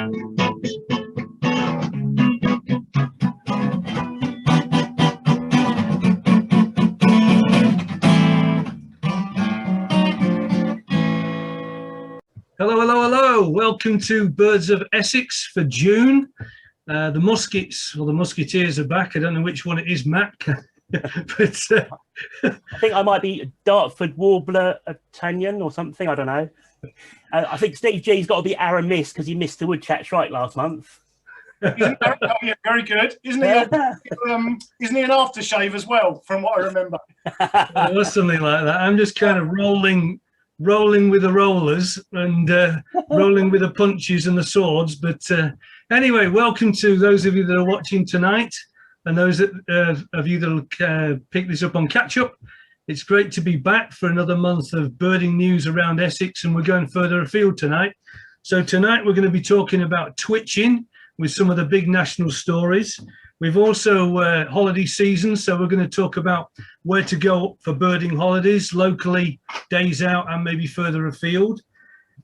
Hello, hello, hello. Welcome to Birds of Essex for June. The Muskets, or the Musketeers are back. I don't know which one it is, Matt. But I think I might be Dartford Warbler Italian or something. I don't know. I think Steve G's got to be Aramis because he missed the Wood Chat Strike last month. Isn't that, oh, yeah, very good. Isn't he? Isn't he an aftershave as well? From what I remember. Or something like that. I'm just kind of rolling with the rollers and rolling with the punches and the swords. But anyway, welcome to those of you that are watching tonight and those of you that will pick this up on catch up. It's great to be back for another month of birding news around Essex, and we're going further afield tonight. So tonight we're going to be talking about twitching with some of the big national stories. We've also holiday season, so we're going to talk about where to go for birding holidays, locally, days out, and maybe further afield.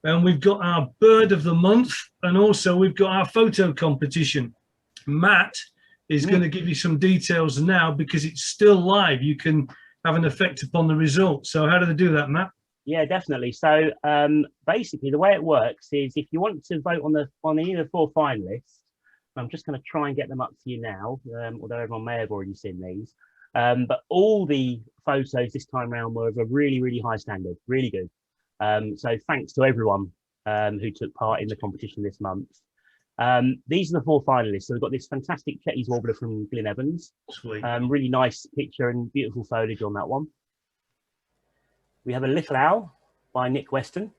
And we've got our bird of the month, and also we've got our photo competition. Matt is going to give you some details now because it's still live. You can have an effect upon the results. So how do they do that, Matt? Yeah, definitely. So basically, the way it works is if you want to vote on any of the 4 finalists, I'm just going to try and get them up to you now, although everyone may have already seen these. But all the photos this time around were of a really, really high standard, really good. So thanks to everyone who took part in the competition this month. These are the 4 finalists. So we've got this fantastic Chetty's Warbler from Glyn Evans. Sweet. Really nice picture and beautiful foliage on that one. We have a Little Owl by Nick Weston.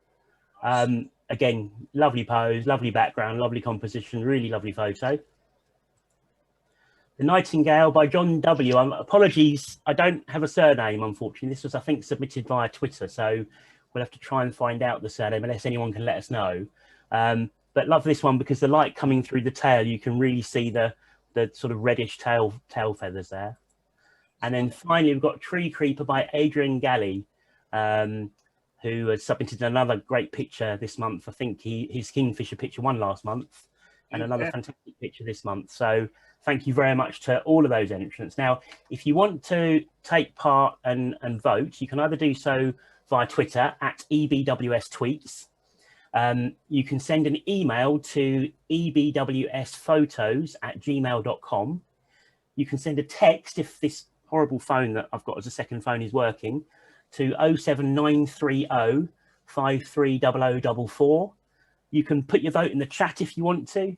Again, lovely pose, lovely background, lovely composition, really lovely photo. The Nightingale by John W. Apologies, I don't have a surname, unfortunately. This was, I think, submitted via Twitter, so we'll have to try and find out the surname unless anyone can let us know. But love this one because the light coming through the tail, you can really see the sort of reddish tail feathers there. And then finally, we've got Tree Creeper by Adrian Galley, who has submitted another great picture this month. I think his Kingfisher picture won last month, and another fantastic picture this month. So thank you very much to all of those entrants. Now, if you want to take part and vote, you can either do so via Twitter at EBWS Tweets. You can send an email to ebwsphotos@gmail.com. You can send a text if this horrible phone that I've got as a second phone is working, to 07930 530044. You can put your vote in the chat if you want to,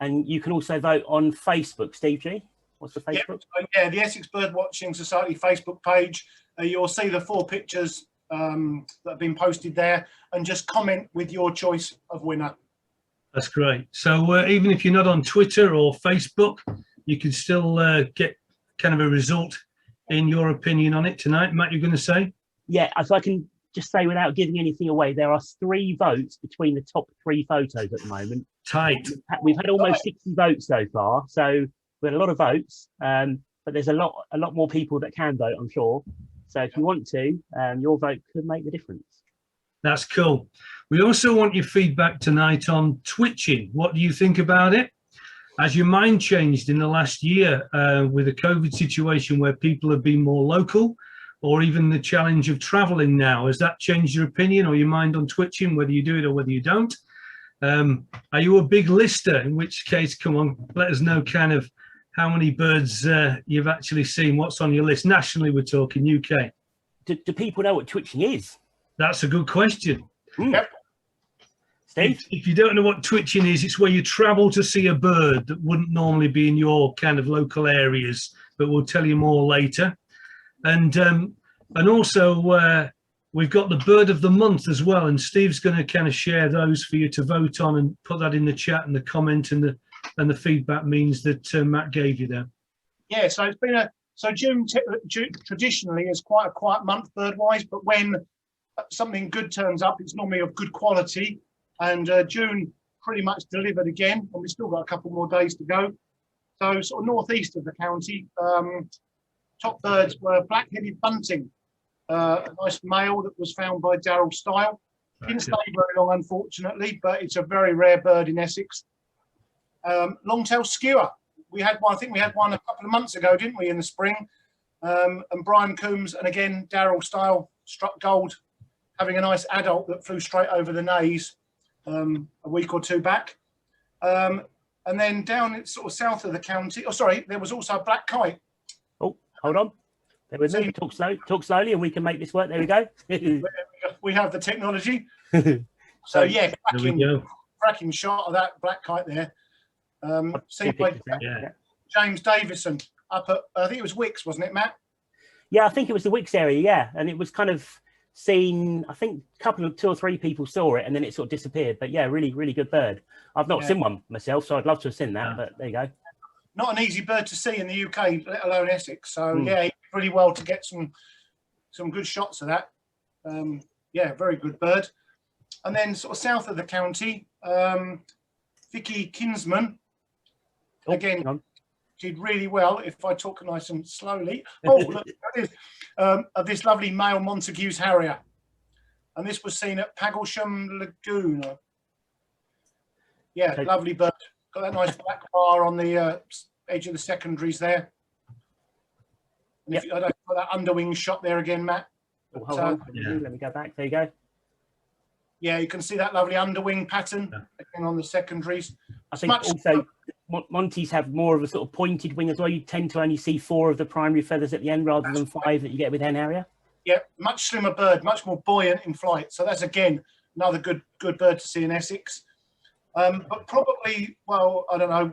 and you can also vote on Facebook. Steve G, what's the Facebook? Yeah, the Essex Birdwatching Society Facebook page. You'll see the 4 pictures that have been posted there, and just comment with your choice of winner. That's great. So even if you're not on Twitter or Facebook, you can still get kind of a result in your opinion on it tonight. Matt, you're going to say? Yeah, so I can just say without giving anything away, there are 3 votes between the top 3 photos at the moment. Tight. We've had almost 60 votes so far, so we had a lot of votes, but there's a lot more people that can vote, I'm sure. So if you want to, your vote could make the difference. That's cool. We also want your feedback tonight on twitching. What do you think about it? Has your mind changed in the last year with the COVID situation where people have been more local, or even the challenge of traveling now? Has that changed your opinion or your mind on twitching, whether you do it or whether you don't? Are you a big lister? In which case, come on, let us know kind of how many birds you've actually seen. What's on your list? Nationally, we're talking UK. Do people know what twitching is? That's a good question. Yep. Steve? If you don't know what twitching is, it's where you travel to see a bird that wouldn't normally be in your kind of local areas, but we'll tell you more later. And also we've got the bird of the month as well, and Steve's going to kind of share those for you to vote on and put that in the chat and the comment and the feedback means that Matt gave you there. Yeah, so it's been June traditionally is quite a quiet month bird-wise, but when something good turns up, it's normally of good quality, and June pretty much delivered again, and we've still got a couple more days to go. So sort of northeast of the county, top birds were black-headed bunting, a nice male that was found by Darrell Style. Didn't stay very long, unfortunately, but it's a very rare bird in Essex. Long-tailed skewer. We had one, I think we had one a couple of months ago, didn't we, in the spring? And Brian Coombs, and again, Daryl Style struck gold, having a nice adult that flew straight over the nays a week or two back. And then down sort of south of the county, oh, sorry, there was also a black kite. Oh, hold on. There we go. Talk slowly and we can make this work. There we go. We have the technology. So, yeah, cracking shot of that black kite there. Seen by James Davison up at, I think it was Wicks, wasn't it, Matt? Yeah, I think it was the Wicks area, yeah. And it was kind of seen, I think two or three people saw it and then it sort of disappeared. But yeah, really, really good bird. I've not seen one myself, so I'd love to have seen that, but there you go. Not an easy bird to see in the UK, let alone Essex. So yeah, really well to get some good shots of that. Yeah, very good bird. And then sort of south of the county, Vicky Kinsman, again, did really well. If I talk nice and slowly. Oh, look, that is of this lovely male Montague's Harrier. And this was seen at Paglesham Lagoon. Yeah, lovely bird. Got that nice black bar on the edge of the secondaries there. And if I don't put that underwing shot there again, Matt. But, hold on. Let me go back. There you go. Yeah, you can see that lovely underwing pattern again on the secondaries. I think also Monties have more of a sort of pointed wing as well. You tend to only see 4 of the primary feathers at the end rather than 5 that you get with hen harrier. Yeah, much slimmer bird, much more buoyant in flight. So that's again another good bird to see in Essex. But probably, well, I don't know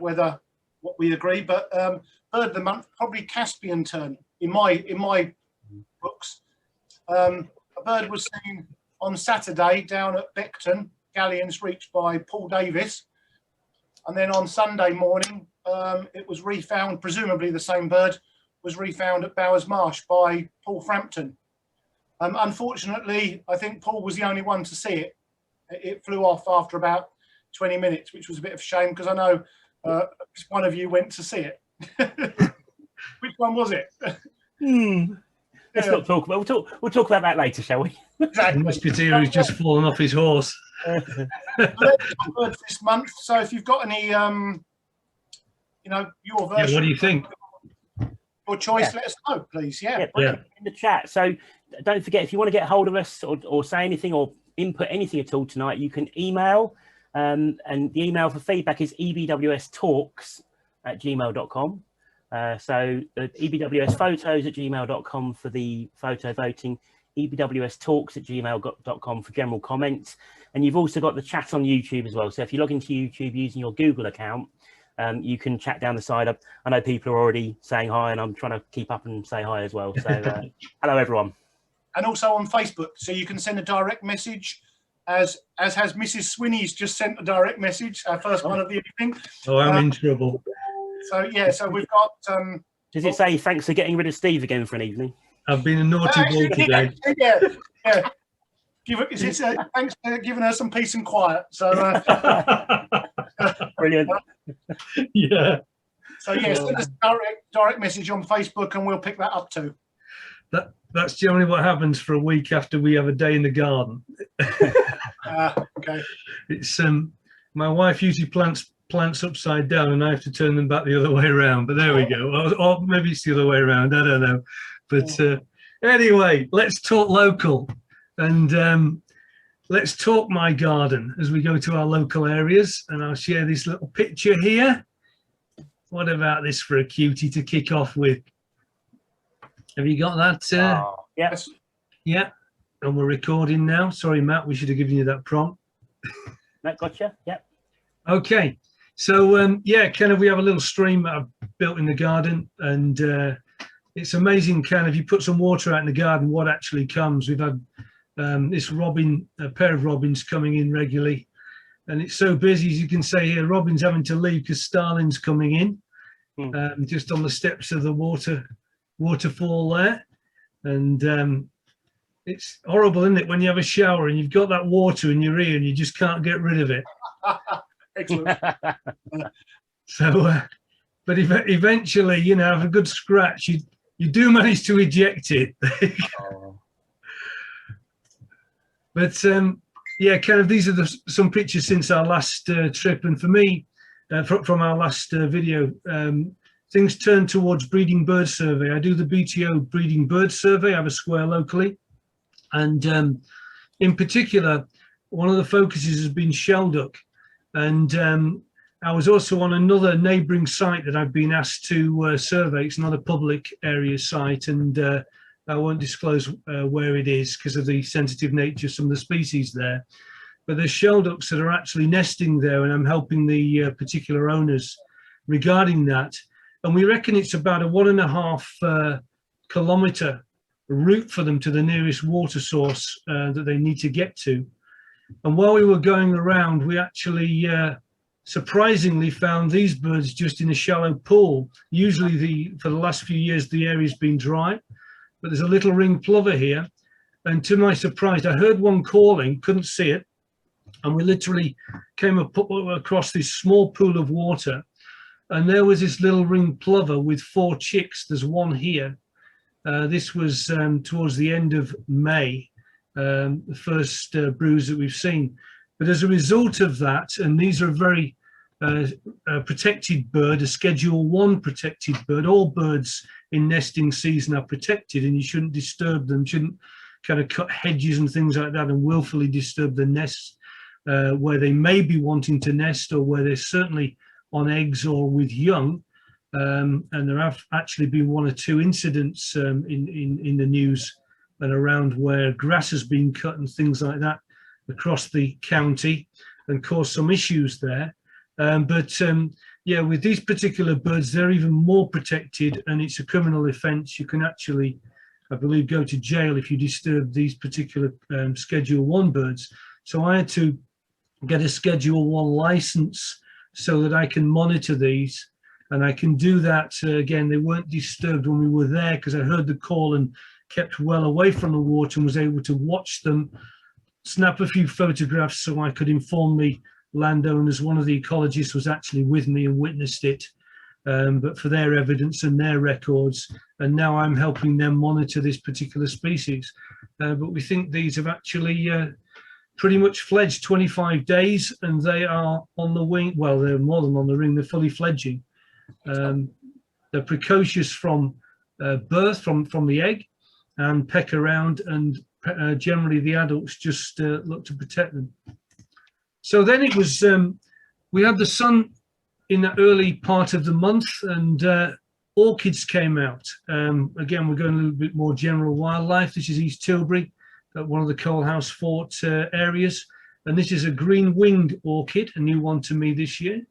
what we agree, but bird of the month probably Caspian tern in my books. A bird was seen on Saturday down at Beckton, Galleons Reach by Paul Davis. And then on Sunday morning, it was refound, presumably the same bird, was refound at Bowers Marsh by Paul Frampton. Unfortunately, I think Paul was the only one to see it. It flew off after about 20 minutes, which was a bit of a shame because I know one of you went to see it. Which one was it? Let's not talk about. We'll talk about that later, shall we? Exactly. Musketeer who's just fallen off his horse. Birds this month. So if you've got any, your version, what do you think? Your choice. Let us know, please. In the chat. So don't forget, if you want to get hold of us or say anything or input anything at all tonight, you can email. And the email for feedback is ebwstalks@gmail.com. So the ebwsphotos@gmail.com for the photo voting, ebwstalks@gmail.com for general comments. And you've also got the chat on YouTube as well. So if you log into YouTube using your Google account, you can chat down the side. I know people are already saying hi and I'm trying to keep up and say hi as well. So hello, everyone. And also on Facebook. So you can send a direct message as has Mrs. Swinney's just sent a direct message, our first one of the evening. Oh, I'm in trouble. So yeah, so we've got. Does it say thanks for getting rid of Steve again for an evening? I've been a naughty boy today. Yeah. Thanks for giving her some peace and quiet. So. Brilliant. Yeah. So yeah, send us a direct message on Facebook, and we'll pick that up too. That's generally what happens for a week after we have a day in the garden. Okay. It's my wife usually plants upside down and I have to turn them back the other way around, but there we go. Or maybe it's the other way around, I don't know. But anyway, let's talk local and let's talk my garden as we go to our local areas, and I'll share this little picture here. What about this for a cutie to kick off with? Have you got that? Yes. Yeah. And we're recording now. Sorry, Matt, we should have given you that prompt. That gotcha. Yep. Okay. So, kind of we have a little stream that I've built in the garden, and it's amazing kind of you put some water out in the garden, what actually comes. We've had this a pair of robins coming in regularly, and it's so busy, as you can see here, robins having to leave because starling's coming in just on the steps of the waterfall there. And it's horrible, isn't it, when you have a shower and you've got that water in your ear and you just can't get rid of it. Excellent. So but eventually, have a good scratch, you do manage to eject it. But kind of these are some pictures since our last trip, and for me, from our last video. Things turned towards breeding bird survey. I do the BTO breeding bird survey. I have a square locally, and in particular, one of the focuses has been shelduck. And I was also on another neighbouring site that I've been asked to survey. It's not a public area site, and I won't disclose where it is because of the sensitive nature of some of the species there. But there's shelducks that are actually nesting there, and I'm helping the particular owners regarding that. And we reckon it's about a 1.5 kilometre route for them to the nearest water source that they need to get to. And while we were going around, we actually surprisingly found these birds just in a shallow pool. Usually for the last few years, the area's been dry, but there's a little ringed plover here. And to my surprise, I heard one calling, couldn't see it. And we literally came across this small pool of water, and there was this little ringed plover with 4 chicks. There's one here. This was towards the end of May, the first brews that we've seen. But as a result of that, and these are a very protected bird, a Schedule 1 protected bird. All birds in nesting season are protected, and you shouldn't disturb them, shouldn't kind of cut hedges and things like that and willfully disturb the nests where they may be wanting to nest, or where they're certainly on eggs or with young. And there have actually been 1 or 2 incidents in the news and around where grass has been cut and things like that across the county, and caused some issues there. Yeah, with these particular birds, they're even more protected, and it's a criminal offence. You can actually, I believe, go to jail if you disturb these particular Schedule 1 birds. So I had to get a Schedule 1 license so that I can monitor these, and I can do that. Again, they weren't disturbed when we were there because I heard the call and kept well away from the water and was able to watch them, snap a few photographs so I could inform the landowners. One of the ecologists was actually with me and witnessed it, but for their evidence and their records. And now I'm helping them monitor this particular species. But we think these have actually pretty much fledged 25 days, and they are on the wing. Well, they're more than on the wing, they're fully fledging. They're precocious from birth, from the egg, and peck around, and generally the adults just look to protect them. So then it was, we had the sun in the early part of the month, and orchids came out. Again, we're going a little bit more general wildlife. This is East Tilbury, one of the Coalhouse Fort areas. And this is a green-winged orchid, a new one to me this year.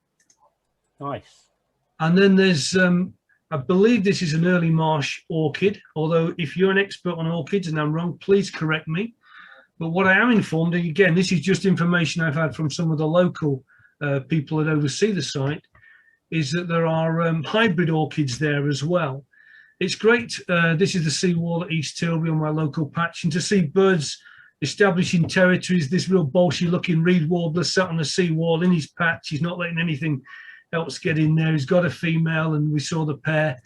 Nice. And then there's, I believe this is an early marsh orchid, although if you're an expert on orchids and I'm wrong, please correct me. But what I am informed, and again, this is just information I've had from some of the local people that oversee the site, is that there are hybrid orchids there as well. It's great. This is the seawall at East Tilbury on my local patch, and to see birds establishing territories. This real bolshy looking reed warbler sat on the seawall in his patch. He's not letting anything else get in there. He's got a female, and we saw the pair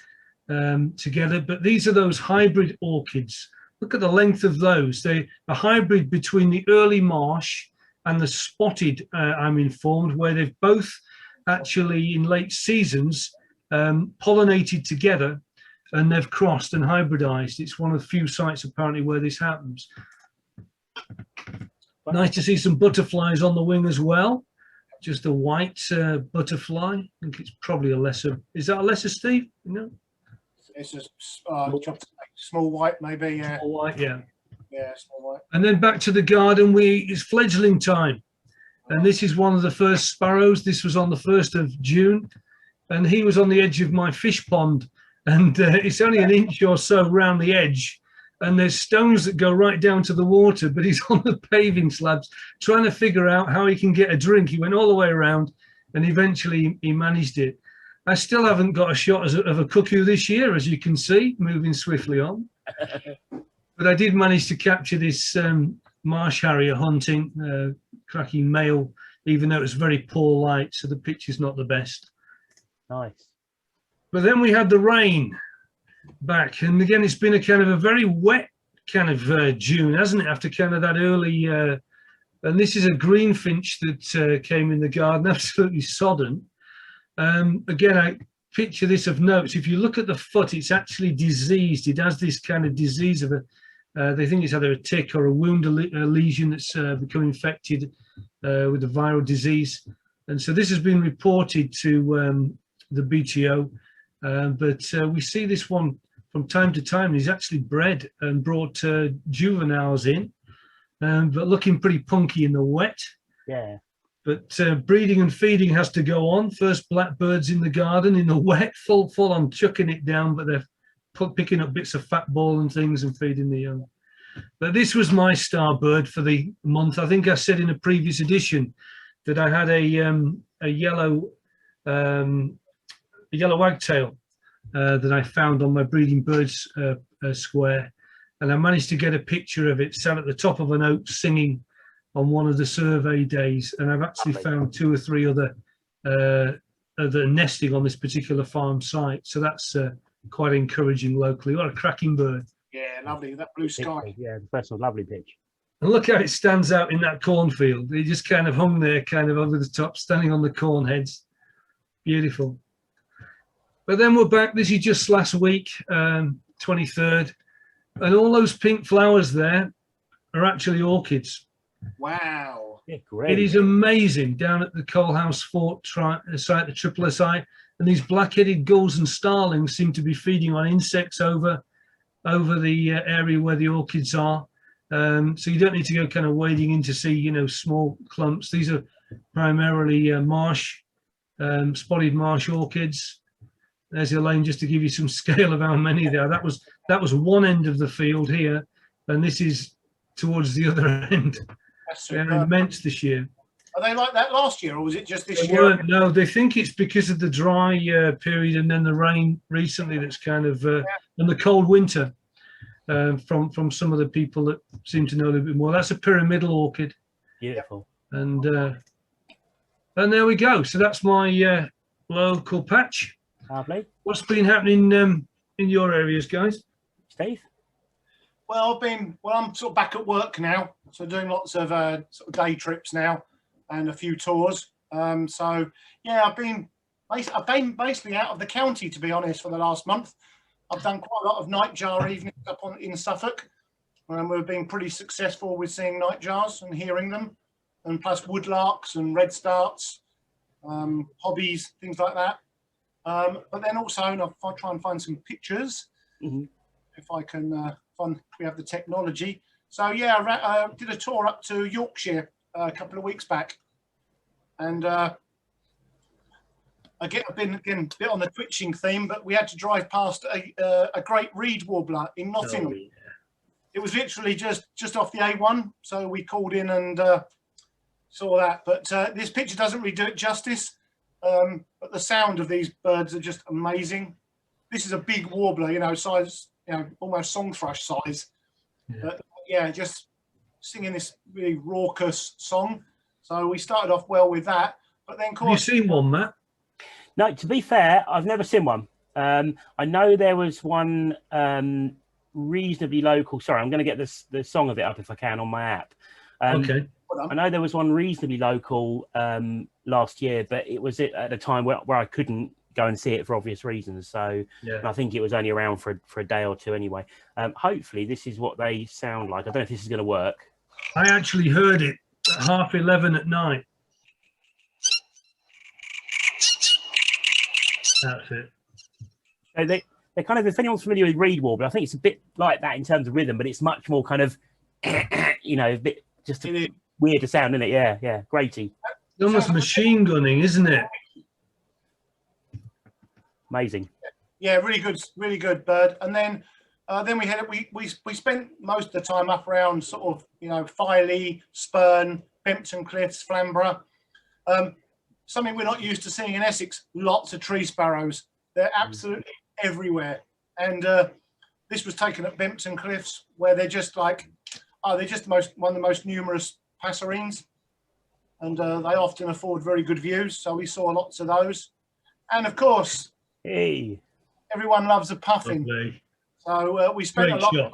together. But these are those hybrid orchids. Look at the length of those. They're a hybrid between the early marsh and the spotted, I'm informed, where they've both actually in late seasons pollinated together, and they've crossed and hybridized. It's one of the few sites apparently where this happens. Nice to see some butterflies on the wing as well. Just a white butterfly. I think it's probably a lesser. Is that a lesser, Steve? No. It's a small white, maybe. Yeah. Small white, yeah. Yeah, small white. And then back to the garden. It's fledgling time, and this is one of the first sparrows. This was on the 1st of June, and he was on the edge of my fish pond, and it's only an inch or so round the edge, and there's stones that go right down to the water, but he's on the paving slabs trying to figure out how he can get a drink. He went all the way around, and eventually he managed it. I still haven't got a shot of a cuckoo this year, as you can see, moving swiftly on. But I did manage to capture this marsh harrier hunting, cracking male, even though it was very poor light, so the picture's not the best. Nice. But then we had the rain back, and again, it's been a kind of a very wet kind of June, hasn't it, after kind of that early, and this is a greenfinch that came in the garden, absolutely sodden. Again, I picture this of notes. If you look at the foot, it's actually diseased. It has this kind of disease of they think it's either a tick or a wound, a lesion that's become infected with a viral disease. And so this has been reported to the BTO, but we see this one from time to time. He's actually bred and brought juveniles in, but looking pretty punky in the wet. Yeah. But breeding and feeding has to go on. First blackbirds in the garden in the wet, full on chucking it down, but they're picking up bits of fat ball and things and feeding the young. But this was my star bird for the month. I think I said in a previous edition that I had a yellow wagtail that I found on my breeding birds square, and I managed to get a picture of it sat at the top of an oak singing on one of the survey days. And I've actually found 2 or 3 other nesting on this particular farm site, so that's quite encouraging locally. What a cracking bird. Yeah, lovely, that blue sky. Yeah, the first one, lovely pitch. And look how it stands out in that cornfield. It just kind of hung there, kind of over the top, standing on the corn heads. Beautiful. But then we're back. This is just last week, 23rd. And all those pink flowers there are actually orchids. Wow. Yeah, great. It is amazing down at the Coalhouse Fort site, the Triple SI. And these black-headed gulls and starlings seem to be feeding on insects over the area where the orchids are. So you don't need to go kind of wading in to see, you know, small clumps. These are primarily marsh, spotted marsh orchids. There's Elaine, just to give you some scale of how many there are. That was one end of the field here, and this is towards the other end. They're immense this year. Are they like that last year, or was it just this They year? weren't, no, they think it's because of the dry period and then the rain recently that's kind of, and the cold winter from some of the people that seem to know a little bit more. That's a pyramidal orchid. Beautiful. And there we go. So that's my local patch. Lovely. What's been happening in your areas, guys? Steve? Well, I'm sort of back at work now, so doing lots of sort of day trips now and a few tours. So yeah, I've been basically out of the county, to be honest, for the last month. I've done quite a lot of nightjar evenings up in Suffolk, and we've been pretty successful with seeing nightjars and hearing them, and plus woodlarks and redstarts, hobbies, things like that. But then also, I'll try and find some pictures if I can find. We have the technology. So yeah, I did a tour up to Yorkshire a couple of weeks back, and I've been again a bit on the twitching theme, but we had to drive past a great reed warbler in Nottingham. Oh, yeah. It was literally just off the A1, so we called in and saw that. But this picture doesn't really do it justice. But the sound of these birds are just amazing. This is a big warbler, you know, size, you know, almost song thrush size. Yeah. But yeah, just singing this really raucous song. So we started off well with that. But then, of course, have you seen one, Matt? No, to be fair, I've never seen one. I know there was one reasonably local. Sorry, I'm going to get the song of it up if I can on my app. Okay. I know there was one reasonably local last year, but it was at a time where I couldn't go and see it for obvious reasons. So yeah. I think it was only around for a day or two anyway. Hopefully this is what they sound like. I don't know if this is going to work. I actually heard it at 11:30 at night. That's it. So they're kind of, if anyone's familiar with reed warbler, I think it's a bit like that in terms of rhythm, but it's much more kind of, you know, a bit just weird to sound, isn't it? Yeah, grating. It's almost machine gunning, isn't it? Amazing. Yeah, really good bird. And then we spent most of the time up around sort of, you know, Filey, Spurn, Bempton Cliffs, Flamborough. Something we're not used to seeing in Essex, lots of tree sparrows. They're absolutely everywhere. And this was taken at Bempton Cliffs, where they're just like, they're just one of the most numerous passerines. And they often afford very good views. So we saw lots of those. And of course, everyone loves a puffin. Okay. So we spent a lot of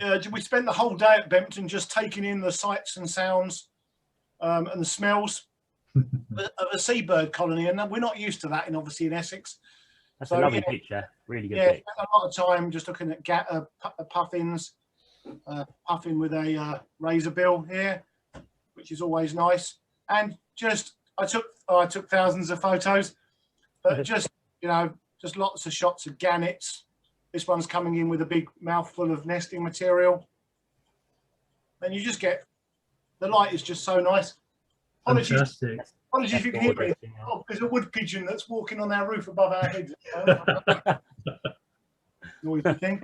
time. We spent the whole day at Bempton just taking in the sights and sounds and the smells. of a seabird colony, and we're not used to that obviously in Essex. That's a lovely picture, really good. Yeah, spent a lot of time just looking at puffins, puffin with a razor bill here, which is always nice. And just I took thousands of photos, but just just lots of shots of gannets. This one's coming in with a big mouthful of nesting material, and you just get the light is just so nice. Fantastic. Apologies if you can hear me. Oh, there's a wood pigeon that's walking on our roof above our heads. Noisy thing.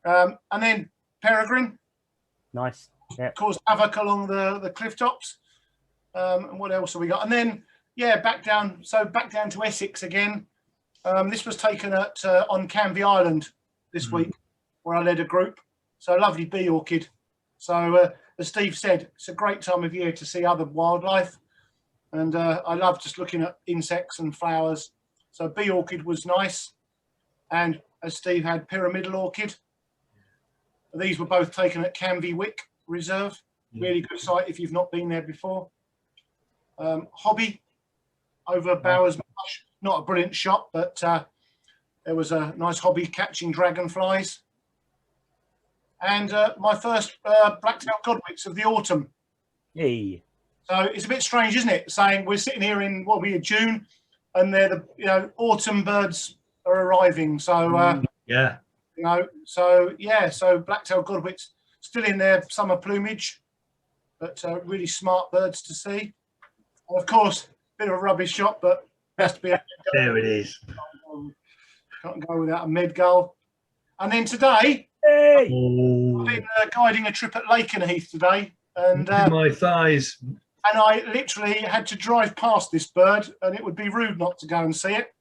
And then peregrine. Nice. Yeah. Caused havoc along the cliff tops. And what else have we got? And then back down to Essex again. This was taken at on Canvey Island this week, where I led a group. So a lovely bee orchid. So as Steve said, it's a great time of year to see other wildlife. And I love just looking at insects and flowers. So bee orchid was nice. And as Steve had, pyramidal orchid. These were both taken at Canvey Wick Reserve. Really good site if you've not been there before. Hobby over Bowers Marsh. Not a brilliant shot, but there was a nice hobby catching dragonflies. And my first black-tailed godwits of the autumn. Hey. So it's a bit strange, isn't it? Saying we're sitting here in what will be June, and they're the autumn birds are arriving. So so black-tailed godwits still in their summer plumage, but really smart birds to see. And of course, bit of a rubbish shot, but has to be. There it is. Can't go without a medgull. And then today, Hey. I've been guiding a trip at Lakenheath today, and my thighs. And I literally had to drive past this bird, and it would be rude not to go and see it.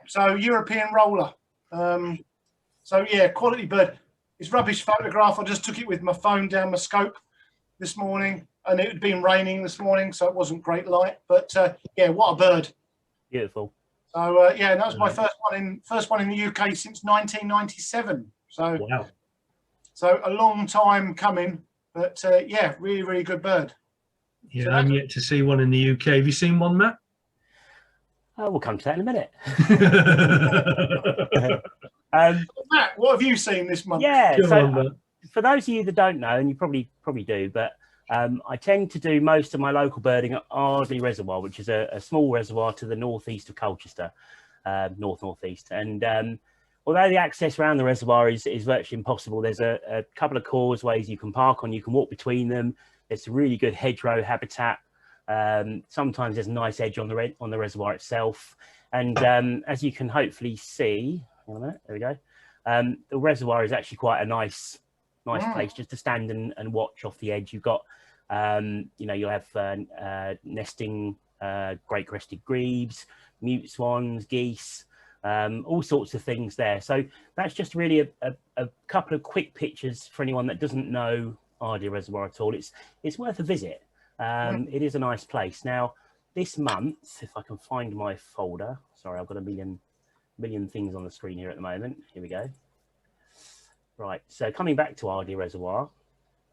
So European roller. Quality bird. It's rubbish photograph. I just took it with my phone down my scope this morning, and it had been raining this morning, so it wasn't great light. But what a bird! Beautiful. So and that was my first one in the UK since 1997. So wow. So a long time coming. But really, really good bird. Yeah, so I'm yet to see one in the UK. Have you seen one, Matt? We'll come to that in a minute. Matt, what have you seen this month? Yeah, for those of you that don't know, and you probably do, but I tend to do most of my local birding at Ardley Reservoir, which is a small reservoir to the northeast of Colchester, northeast. And although the access around the reservoir is virtually impossible, there's a couple of causeways you can park on. You can walk between them. There's some really good hedgerow habitat. Sometimes there's a nice edge on the reservoir itself. And as you can hopefully see, hang on a minute, there we go. The reservoir is actually quite a nice place just to stand and watch off the edge. You've got, you'll have nesting great crested grebes, mute swans, geese. All sorts of things there. So that's just really a couple of quick pictures for anyone that doesn't know Ardley Reservoir at all. It's worth a visit. It is a nice place. Now, this month, if I can find my folder, sorry, I've got a million things on the screen here at the moment. Here we go. Right, so coming back to Ardley Reservoir,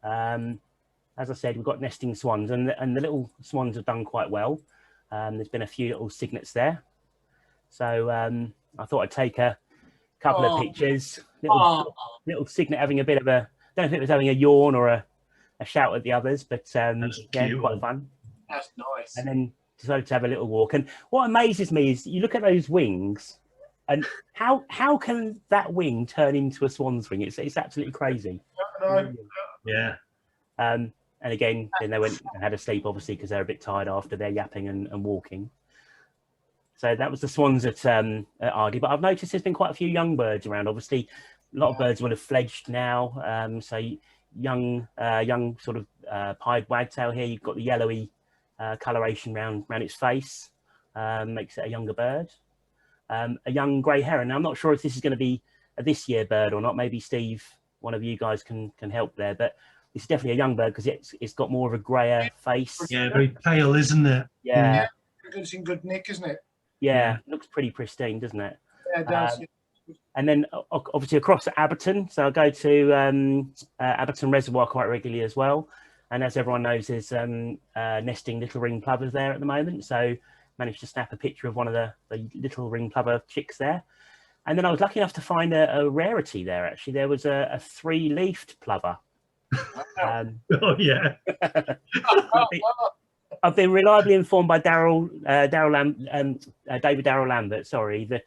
as I said, we've got nesting swans, and the little swans have done quite well. There's been a few little cygnets there. So I thought I'd take a couple of pictures. Little cygnet having a bit of a, don't know if it was having a yawn or a shout at the others, but quite fun. That's nice. And then decided to have a little walk. And what amazes me is you look at those wings, and how can that wing turn into a swan's wing? It's absolutely crazy. Yeah. And again, then they went and had a sleep, obviously, because they're a bit tired after their yapping and walking. So that was the swans at Ardley. But I've noticed there's been quite a few young birds around. Obviously, a lot of birds will have fledged now. So young sort of pied wagtail here. You've got the yellowy coloration around its face, makes it a younger bird. A young grey heron. Now, I'm not sure if this is going to be a this year bird or not. Maybe Steve, one of you guys can help there. But it's definitely a young bird because it's got more of a greyer face. Yeah, very pale, isn't it? Yeah. It's in good nick, isn't it? Yeah, looks pretty pristine, doesn't it? Yeah, it does. And then obviously across at Abberton. So I go to Abberton Reservoir quite regularly as well. And as everyone knows, there's nesting little ring plovers there at the moment. So managed to snap a picture of one of the little ring plover chicks there. And then I was lucky enough to find a rarity there. Actually, there was a 3-leafed plover. Oh yeah. I've been reliably informed by David Darrell Lambert, sorry, that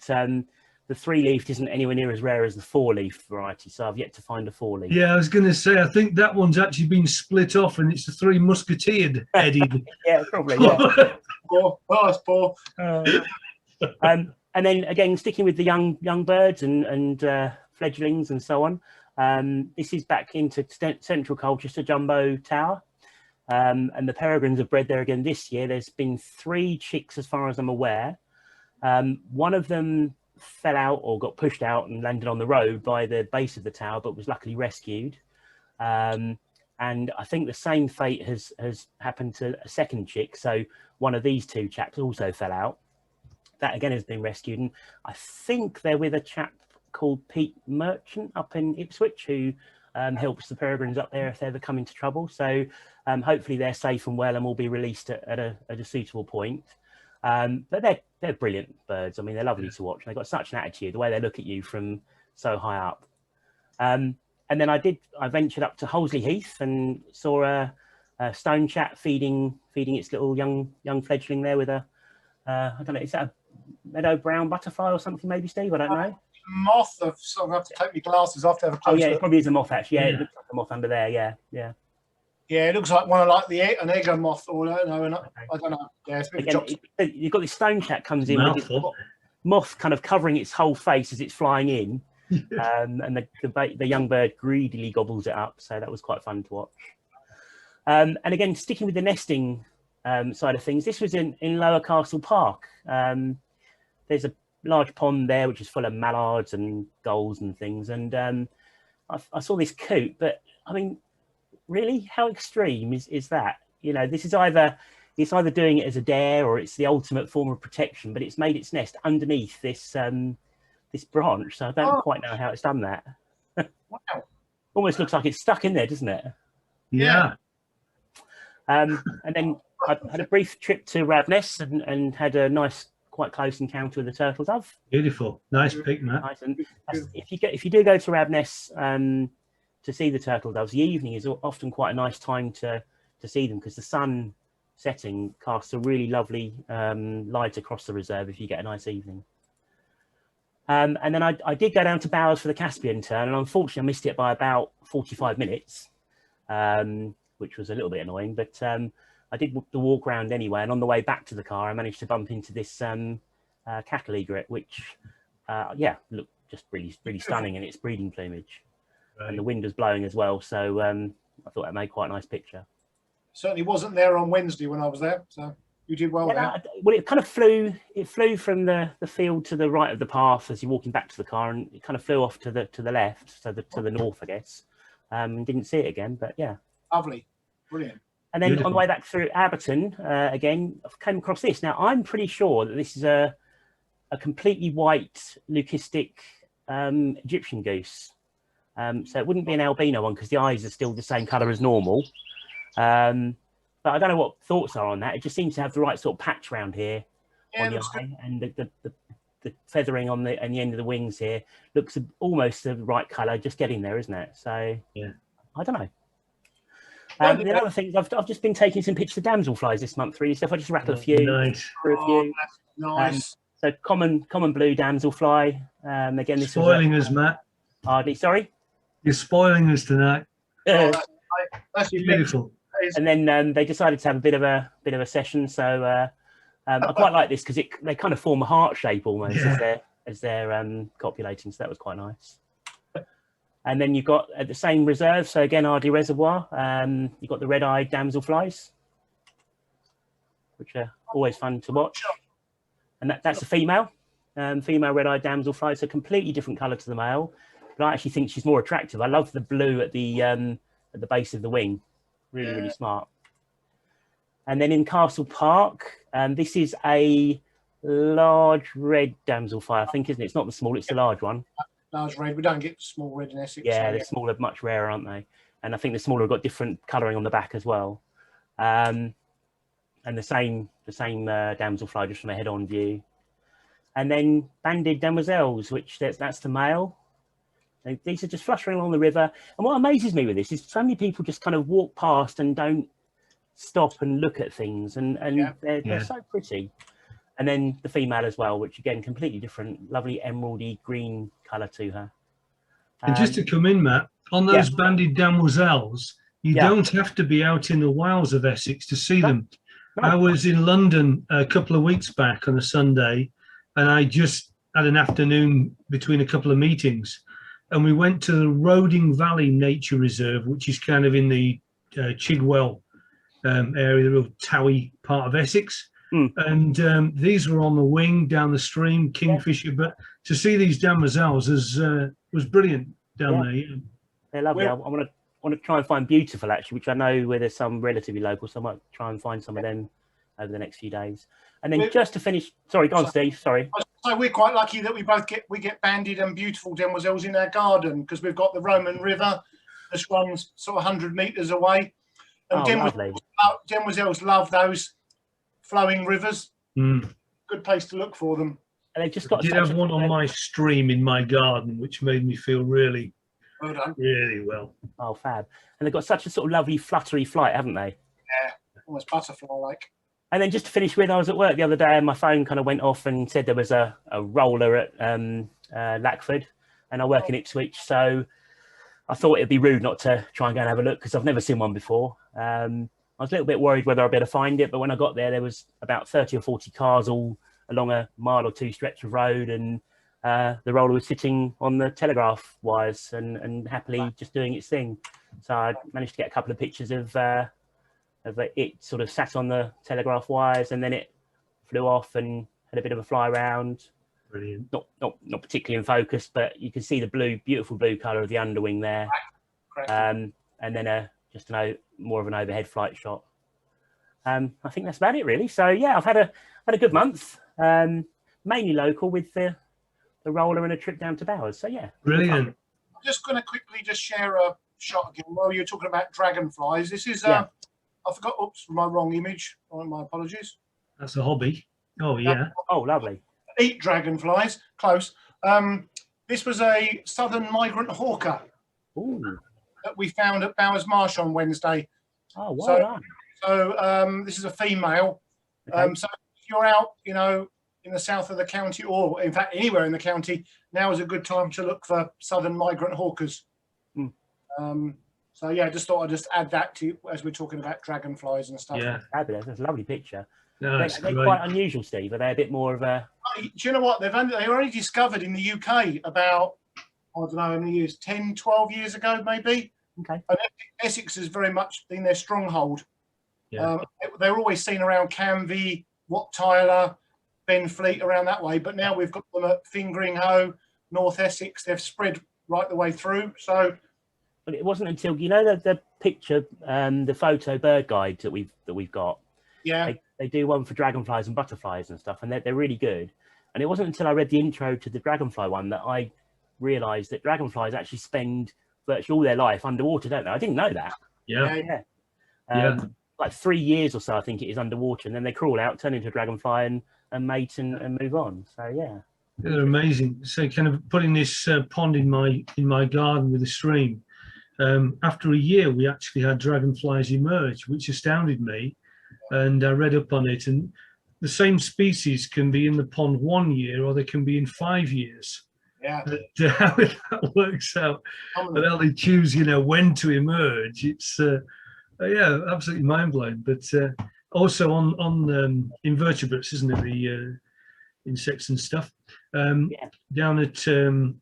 the 3-leafed isn't anywhere near as rare as the 4-leaf variety. So I've yet to find a 4-leaf. Yeah, I was going to say, I think that one's actually been split off, and it's the 3 musketeered headed. Yeah, probably. Yeah. Poor. Oh, it's poor. And then again, sticking with the young birds and fledglings and so on. This is back into Central Colchester Jumbo Tower. And the peregrines have bred there again this year. There's been 3 chicks as far as I'm aware. One of them fell out or got pushed out and landed on the road by the base of the tower, but was luckily rescued. And I think the same fate has happened to a second chick. So one of these 2 chaps also fell out. That again has been rescued. And I think they're with a chap called Pete Merchant up in Ipswich, who helps the peregrines up there if they ever come into trouble. So hopefully they're safe and well and will be released at a suitable point. But they're brilliant birds. I mean, they're lovely to watch. They've got such an attitude, the way they look at you from so high up. And then I ventured up to Hollesley Heath and saw a stone chat feeding its little young fledgling there with a I don't know, is that a meadow brown butterfly or something maybe, Steve? I don't know. Moth. I'm have to take my glasses off to have a close look. look. It probably is a moth actually. Yeah, it looks like a moth under there. Yeah. Yeah, it looks like one of an egg moth, or I don't know. Yeah, it's a bit of a You've got this stone chat comes in with this moth kind of covering its whole face as it's flying in, and the young bird greedily gobbles it up. So that was quite fun to watch. And again, sticking with the nesting side of things, this was in Lower Castle Park. There's a large pond there which is full of mallards and gulls and things, and I saw this coot, but I mean, really, how extreme is that? You know, this is it's either doing it as a dare or it's the ultimate form of protection, but it's made its nest underneath this branch, so I don't quite know how it's done that. Wow. Almost looks like it's stuck in there, doesn't it? Yeah. And then I had a brief trip to Rabness and had a nice, quite close encounter with the turtle dove. Beautiful, nice pic, Matt. Nice. And if you do go to Rabness to see the turtle doves, the evening is often quite a nice time to see them, because the sun setting casts a really lovely light across the reserve if you get a nice evening. And then I did go down to Bowers for the Caspian turn, and unfortunately I missed it by about 45 minutes, which was a little bit annoying, but I did the walk around anyway, and on the way back to the car I managed to bump into this cattle egret, which looked just really stunning in its breeding plumage. Right. And the wind was blowing as well, so I thought that made quite a nice picture. Certainly wasn't there on Wednesday when I was there, so you did well there. Well, it kind of flew from the field to the right of the path as you're walking back to the car, and it kind of flew off to the left, so to the north, I guess. Didn't see it again, but yeah. Lovely, brilliant. And then on the way back through Aberton, again, I came across this. Now, I'm pretty sure that this is a completely white leucistic Egyptian goose. So it wouldn't be an albino one because the eyes are still the same colour as normal. But I don't know what thoughts are on that. It just seems to have the right sort of patch around here on the eye, and the feathering on the end of the wings here looks almost the right colour, just getting there, isn't it? So yeah, I don't know. The other things, I've just been taking some pictures of damselflies this month, really. So if I just rattle a few, nice. Nice. So common blue damselfly. Again, this spoiling us, Matt. Hardly, sorry. You're spoiling us tonight. That's beautiful. And then they decided to have a bit of a session. So I quite like this because they kind of form a heart shape almost as they're copulating. So that was quite nice. And then you've got at the same reserve, so again, Ardley Reservoir, you've got the red-eyed damselflies, which are always fun to watch. And that's a female red-eyed damselfly, so completely different colour to the male. But I actually think she's more attractive. I love the blue at the base of the wing, really smart. And then in Castle Park, this is a large red damselfly, I think, isn't it? It's not the small, it's the large one. Large red. We don't get small red in Essex. Yeah, they're smaller, much rarer, aren't they? and I think the smaller have got different colouring on the back as well. And the same damselfly just from a head-on view. And then banded demoiselles, which that's the male. These are just fluttering along the river. And what amazes me with this is so many people just kind of walk past and don't stop and look at things, and they're so pretty. And then the female as well, which again, completely different, lovely emeraldy green colour to her. And just to come in, Matt, on those banded demoiselles, you don't have to be out in the wilds of Essex to see them. No. I was in London a couple of weeks back on a Sunday, and I just had an afternoon between a couple of meetings, and we went to the Roding Valley Nature Reserve, which is kind of in the Chigwell area, the real Towie part of Essex. And these were on the wing down the stream, kingfisher. But to see these demoiselles was brilliant down there. Yeah. They're lovely. I want to try and find beautiful, actually, which I know where there's some relatively local, so I might try and find some of them over the next few days. And then just to finish, sorry, go on, Steve. Sorry. So we're quite lucky that we get banded and beautiful demoiselles in our garden, because we've got the Roman River that runs sort of 100 metres away. And demoiselles love those flowing rivers. Good place to look for them. And they've just got. I did have one on my stream in my garden, which made me feel really well. Oh, fab! And they've got such a sort of lovely fluttery flight, haven't they? Yeah, almost butterfly-like. And then just to finish with, I was at work the other day, and my phone kind of went off and said there was a roller at Lackford, and I work in Ipswich, so I thought it'd be rude not to try and go and have a look, because I've never seen one before. I was a little bit worried whether I'd be able to find it, but when I got there, there was about 30 or 40 cars all along a mile or two stretch of road, and the roller was sitting on the telegraph wires and happily just doing its thing. So I managed to get a couple of pictures of it sort of sat on the telegraph wires, and then it flew off and had a bit of a fly around. Brilliant. Not particularly in focus, but you can see the beautiful blue colour of the underwing there. And then just more of an overhead flight shot. I think that's about it, really. So yeah, I've had a good month, mainly local with the roller and a trip down to Bowers. So yeah, brilliant. I'm just going to quickly just share a shot again. While you're talking about dragonflies, this is I forgot. Oops, my wrong image. Oh, my apologies. That's a hobby. Oh yeah. Oh, lovely. Eat dragonflies. Close. This was a southern migrant hawker. Ooh. That we found at Bowers Marsh on Wednesday. Oh, well done. So this is a female. Okay. So if you're out, in the south of the county, or in fact anywhere in the county, now is a good time to look for southern migrant hawkers. So yeah, just thought I'd just add that to as we're talking about dragonflies and stuff. Yeah, fabulous. That's a lovely picture. No, they're quite unusual, Steve. Are they a bit more of a? Do you know what? They were only discovered in the UK about, I don't know how many years, 10, 12 years ago, maybe. Okay. And Essex has very much been their stronghold. Yeah. They were always seen around Canvey, Wat Tyler, Benfleet, around that way. But now we've got them at Fingringhoe, North Essex. They've spread right the way through. So, but it wasn't until the picture, the photo bird guides that we've got. Yeah. They do one for dragonflies and butterflies and stuff, and they're really good. And it wasn't until I read the intro to the dragonfly one that I realised that dragonflies actually spend virtually all their life underwater, don't they? I didn't know that. Yeah. Like 3 years or so, I think it is underwater, and then they crawl out, turn into a dragonfly, and mate and move on. So yeah, they're amazing. So kind of putting this pond in my garden with a stream. After a year, we actually had dragonflies emerge, which astounded me, and I read up on it. And the same species can be in the pond 1 year, or they can be in 5 years. Yeah. But how that works out, and how they choose, when to emerge. It's absolutely mind blowing. But also on invertebrates, isn't it? The insects and stuff. Down at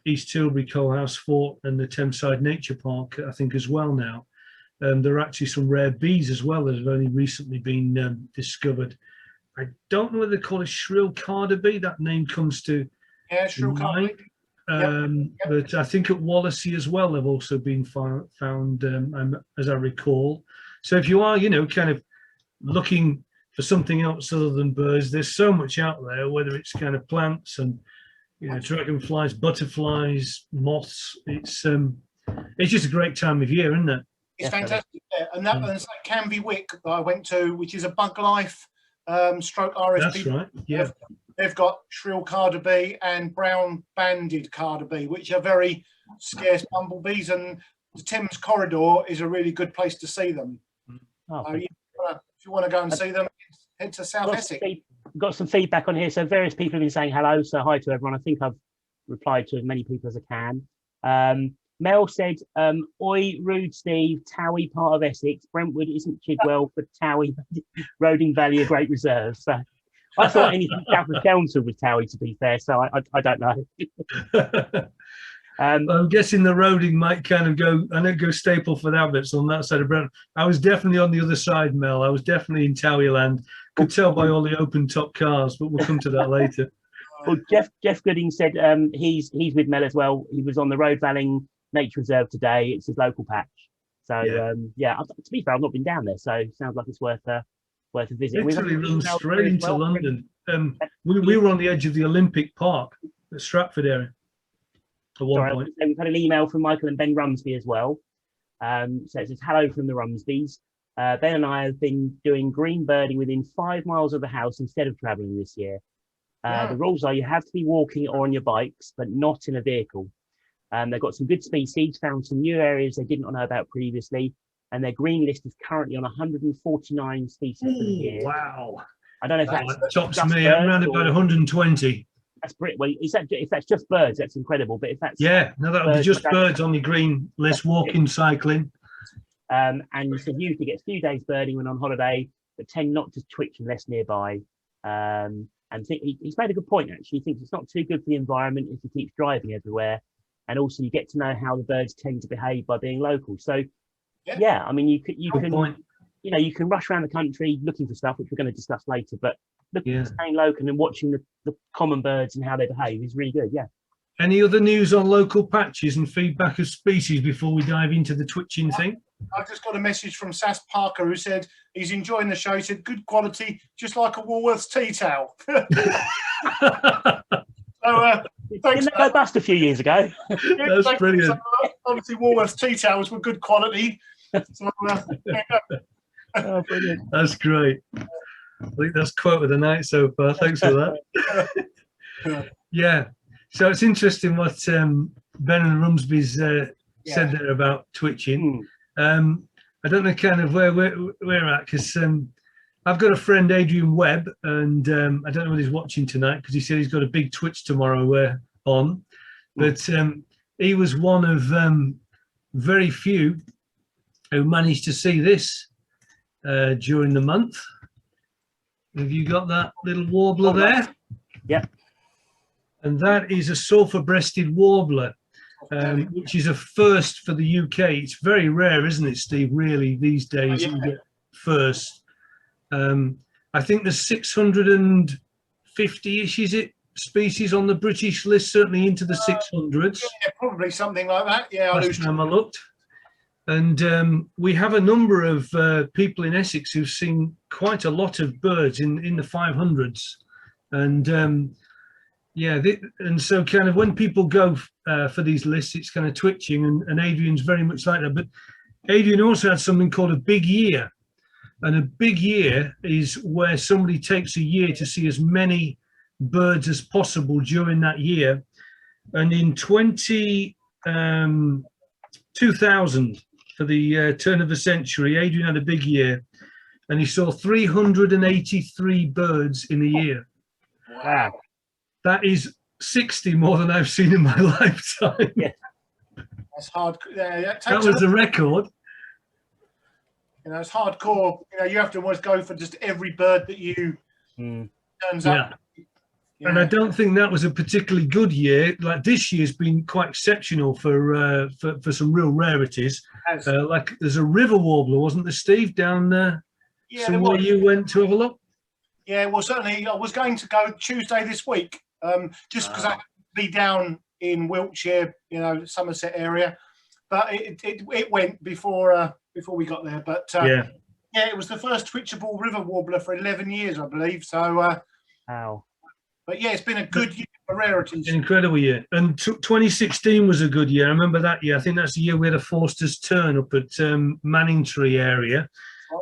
East Tilbury, Coalhouse Fort, and the Thameside Nature Park, I think as well now. There are actually some rare bees as well that have only recently been discovered. I don't know whether they call it shrill carder bee. That name comes to shrill carder bee. But I think at Wallasey as well, they've also been found, as I recall. So if you are, kind of looking for something else other than birds, there's so much out there, whether it's kind of plants and, dragonflies, butterflies, moths. It's just a great time of year, isn't it? It's Definitely. fantastic, yeah. And that's that Canvey Wick that I went to, which is a Bug Life stroke RSP. That's right. Yeah. They've got shrill carder and brown banded carder, which are very scarce bumblebees, and the Thames corridor is a really good place to see them. Oh, So, if you want to go and see them, head to South Essex. Got some feedback on here. So various people have been saying hello. So hi to everyone. I think I've replied to as many people as I can. Mel said, oi, rude Steve, Towie part of Essex. Brentwood isn't Chidwell, but Towie, Roding Valley, a great reserve. So I thought anything south of Council was Towie, to be fair. So I don't know. I'm guessing the Roding might kind of go, I don't go staple for that, but it's on that side of Brentwood. I was definitely on the other side, Mel. I was definitely in Towie land. Could tell by all the open top cars, but we'll come to that later. Well, Jeff Gooding said he's with Mel as well. He was on the Road Valley Nature Reserve today. It's his local patch. So to be fair, I've not been down there, so it sounds like it's worth a visit. Literally runs straight into London. We were on the edge of the Olympic Park at Stratford area at one point. We've had an email from Michael and Ben Rumsby as well. So it says, hello from the Rumsbys. Ben and I have been doing green birding within 5 miles of the house instead of travelling this year. The rules are you have to be walking or on your bikes, but not in a vehicle. They've got some good species, found some new areas they didn't know about previously, and their green list is currently on 149 species for the year. Wow. I don't know if that's tops me around about 120. That's pretty well. If that's just birds, that's incredible. But if that's that would be just birds on the green list, walking, cycling. And you said usually gets a few days birding when on holiday, but tend not to twitch unless nearby. And he's made a good point, actually. He thinks it's not too good for the environment if he keeps driving everywhere. And also you get to know how the birds tend to behave by being local. So, I mean, you can rush around the country looking for stuff, which we're going to discuss later, but staying local and watching the common birds and how they behave is really good, Any other news on local patches and feedback of species before we dive into the twitching thing? I've just got a message from Sass Parker who said he's enjoying the show. He said, good quality, just like a Woolworths tea towel. Didn't they go bust a few years ago? That's brilliant. Obviously, Woolworths tea towels were good quality. So, brilliant. That's great. I think that's quote of the night so far. Thanks for that. So it's interesting what Ben and Rumsby's said there about twitching. I don't know kind of where we're at, because I've got a friend, Adrian Webb, and I don't know whether he's watching tonight because he said he's got a big Twitch tomorrow on. But he was one of very few who managed to see this during the month. Have you got that little warbler there? Yeah. And that is a sulphur-breasted warbler, which is a first for the UK. It's very rare, isn't it, Steve, really, these days, you get first. I think there's 650-ish, is it, species on the British list, certainly into the 600s. Yeah, probably something like that. Yeah, last time I looked. And we have a number of people in Essex who've seen quite a lot of birds in the 500s. And and so kind of when people go for these lists, it's kind of twitching, and Adrian's very much like that. But Adrian also had something called a big year. And a big year is where somebody takes a year to see as many birds as possible during that year. And in 2000, for the turn of the century, Adrian had a big year, and he saw 383 birds in a year. Wow. That is 60 more than I've seen in my lifetime. Yeah. That's hard. That was the record. It's hardcore. You have to almost go for just every bird that you turns up. And I don't think that was a particularly good year. Like this year's been quite exceptional for some real rarities. Like there's a river warbler, wasn't there, Steve, down there? Somewhere you went to have a look? Yeah, well, certainly I was going to go Tuesday this week, just because I had to be down in Wiltshire, Somerset area. But it went before we got there. But it was the first twitchable river warbler for 11 years, I believe. So wow. But yeah, it's been a good year for rarities. An incredible year. And 2016 was a good year. I remember that year. I think that's the year we had a Forster's Turn up at Manningtree area.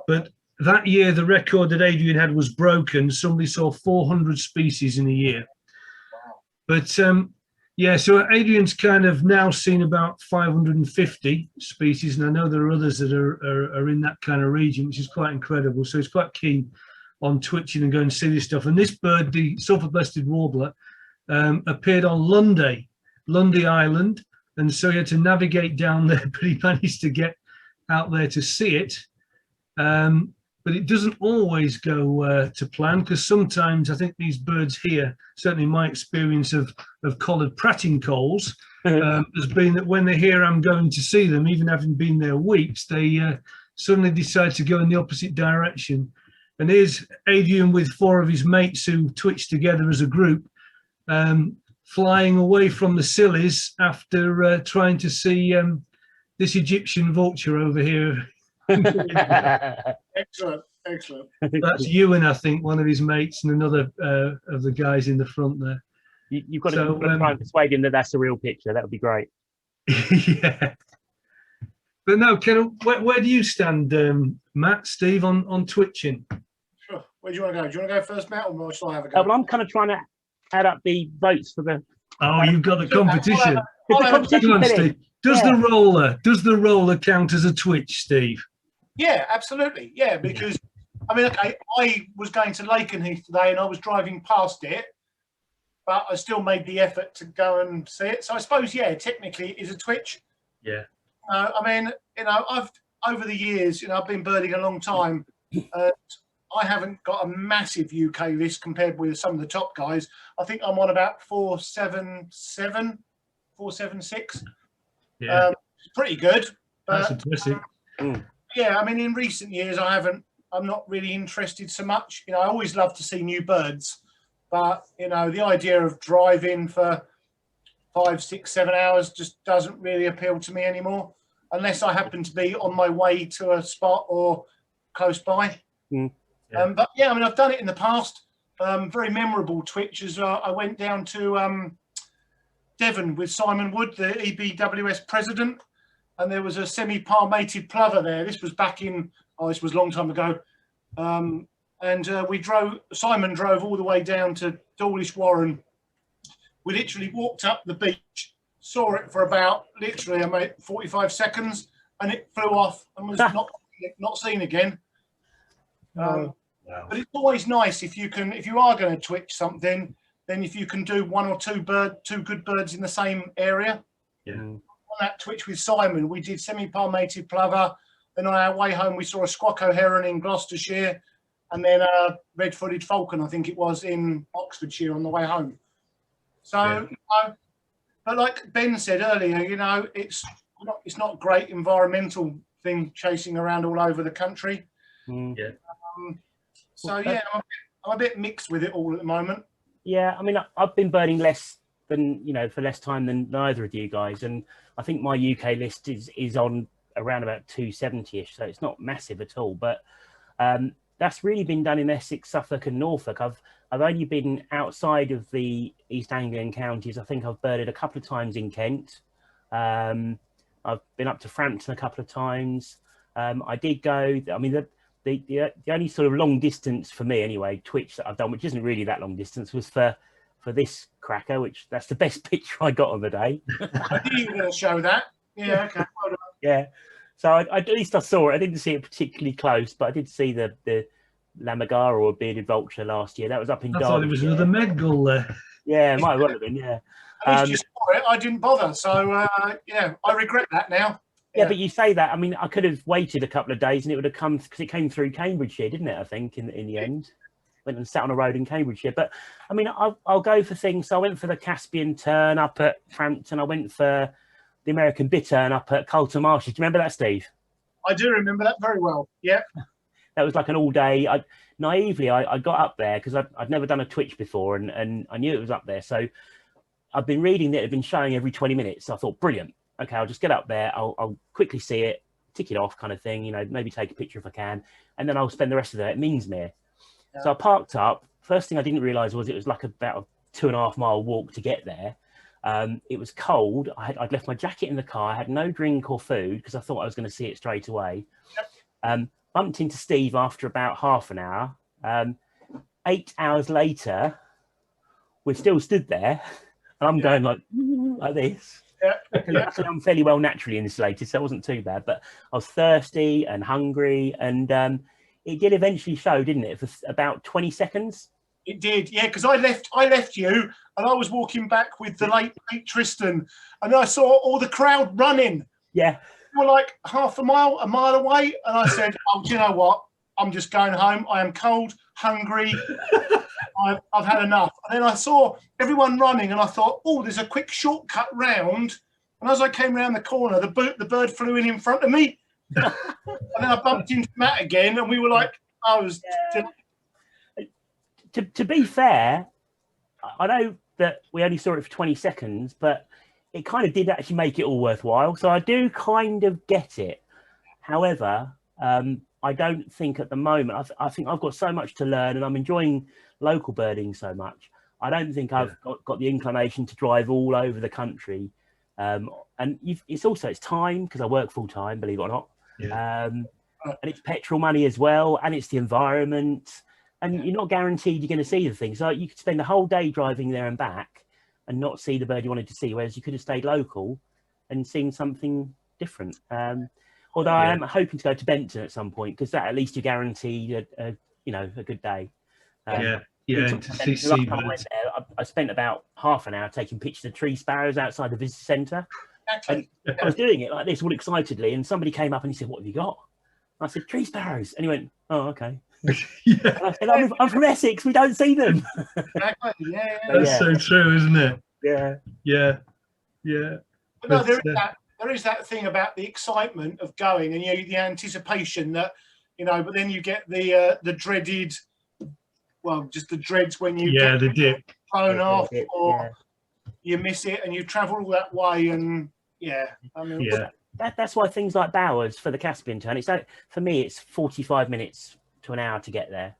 But that year, the record that Adrian had was broken. Somebody saw 400 species in a year. Wow. But yeah, so Adrian's kind of now seen about 550 species. And I know there are others that are in that kind of region, which is quite incredible. So he's quite keen on twitching and going to see this stuff. And this bird, the sulphur-breasted warbler, appeared on Lundy Island, and so he had to navigate down there, but he managed to get out there to see it. But it doesn't always go to plan, because sometimes I think these birds here, certainly my experience of collared pratincoles, has been that when they hear I'm going to see them, even having been there weeks, they suddenly decide to go in the opposite direction. And here's Adrian with 4 of his mates who twitch together as a group, flying away from the sillies after trying to see this Egyptian vulture over here. Excellent, excellent. That's Ewan, I think, one of his mates, and another of the guys in the front there. You've got to try and persuade him that that's a real picture. That would be great. Yeah. But no, where do you stand, Matt, Steve, on twitching? Sure. Where do you want to go? Do you want to go first, Matt, or shall I have a go? Well, I'm kind of trying to add up the votes for the... Oh, you've got the competition. Come on, Steve. Does the roller count as a twitch, Steve? Yeah, absolutely. Yeah, because I mean, okay, I was going to Lakenheath today and I was driving past it, but I still made the effort to go and see it. So I suppose, yeah, technically it is a twitch. Yeah. I mean, I've over the years, I've been birding a long time. I haven't got a massive UK list compared with some of the top guys. I think I'm on about 477, 476. Yeah. Pretty good. That's impressive. Yeah, I mean, in recent years, I'm not really interested so much. I always love to see new birds, but, the idea of driving for 5, 6, 7 hours just doesn't really appeal to me anymore, unless I happen to be on my way to a spot or close by. Yeah. But yeah, I mean, I've done it in the past. Very memorable twitch as well. I went down to Devon with Simon Wood, the EBWS president, and there was a semi-palmated plover there. This was back in, this was a long time ago. And Simon drove all the way down to Dawlish Warren. We literally walked up the beach, saw it for about literally 45 seconds, and it flew off and was not seen again. Wow. But it's always nice if you are going to twitch something, then if you can do 1 or 2 good birds in the same area. Yeah. On that twitch with Simon, we did semi-palmated plover. Then on our way home, we saw a squacco heron in Gloucestershire, and then a red-footed falcon, I think it was, in Oxfordshire on the way home. So, but like Ben said earlier, it's not great environmental thing chasing around all over the country. Yeah. So yeah, I'm a bit mixed with it all at the moment. Yeah, I mean, I've been birding less than, for less time than either of you guys. And I think my UK list is on around about 270-ish. So it's not massive at all. But that's really been done in Essex, Suffolk and Norfolk. I've only been outside of the East Anglian counties. I think I've birded a couple of times in Kent. I've been up to Frampton a couple of times. I did go, I mean, the only sort of long distance for me anyway, twitch that I've done, which isn't really that long distance, was for this cracker, which that's the best picture I got on the day. I knew you were going to show that. Yeah, okay. Yeah. So at least I saw it. I didn't see it particularly close, but I did see the Lamagara or bearded vulture last year. That was up in Derbyshire. I thought there was another Medgull there. Yeah, it might well have been, yeah. At least you saw it. I didn't bother. So, yeah, I regret that now. Yeah, but you say that. I mean, I could have waited a couple of days and it would have come, because it came through Cambridgeshire, didn't it? I think in the end, went and sat on a road in Cambridgeshire. But I mean, I'll go for things. So I went for the Caspian tern up at Frampton. I went for the American bittern up at Colton Marshes. Do you remember that, Steve? I do remember that very well. Yeah. That was like an all day. Naively, I got up there because I'd never done a twitch before, and I knew it was up there. So I've been reading that it had been showing every 20 minutes. So I thought, brilliant. Okay, I'll just get up there. I'll quickly see it, tick it off, kind of thing. Maybe take a picture if I can, and then I'll spend the rest of the day at Mingsmere. Yeah. So I parked up first thing I didn't realise was it was like about a 2.5 mile walk to get there. It was cold. I'd left my jacket in the car. I had no drink or food because I thought I was going to see it straight away. Bumped into Steve after about half an hour. 8 hours later, we're still stood there, and I'm going like this. Luckily, I'm fairly well naturally insulated, so it wasn't too bad. But I was thirsty and hungry, and it did eventually show, didn't it? For about 20 seconds. It did, yeah. Because I left you, and I was walking back with the late Tristan, and I saw all the crowd running. Yeah, we were like a mile away, and I said, "Oh, do you know what? I'm just going home. I am cold, hungry. I've had enough." And then I saw everyone running, and I thought, "Oh, there's a quick shortcut round." And as I came round the corner, the bird flew in front of me, and then I bumped into Matt again, and we were like, To be fair, I know that we only saw it for 20 seconds, but it kind of did actually make it all worthwhile. So I do kind of get it. However, I don't think at the moment, I think I've got so much to learn, and I'm enjoying local birding so much. I don't think I've got the inclination to drive all over the country. And it's time, because I work full time, believe it or not. And it's petrol money as well, and it's the environment. And you're not guaranteed you're going to see the thing. So you could spend the whole day driving there and back and not see the bird you wanted to see, whereas you could have stayed local and seen something different. Although I am hoping to go to Benton at some point, because that at least you're guaranteed a good day. To see seabirds. I spent about half an hour taking pictures of tree sparrows outside the visitor centre. And I was doing it like this, all excitedly, and somebody came up and he said, "What have you got?" And I said, "Tree sparrows." And he went, "Oh, okay." And I said, I'm from Essex, we don't see them. Exactly. That's so true, isn't it? Yeah. But no, there is that thing about the excitement of going, and the anticipation that, but then you get the dreaded, just the dreads when you get the dip thrown off, or you miss it, and you travel all that way, and that's why things like Bowers for the Caspian turn, it's like, for me, it's 45 minutes to an hour to get there.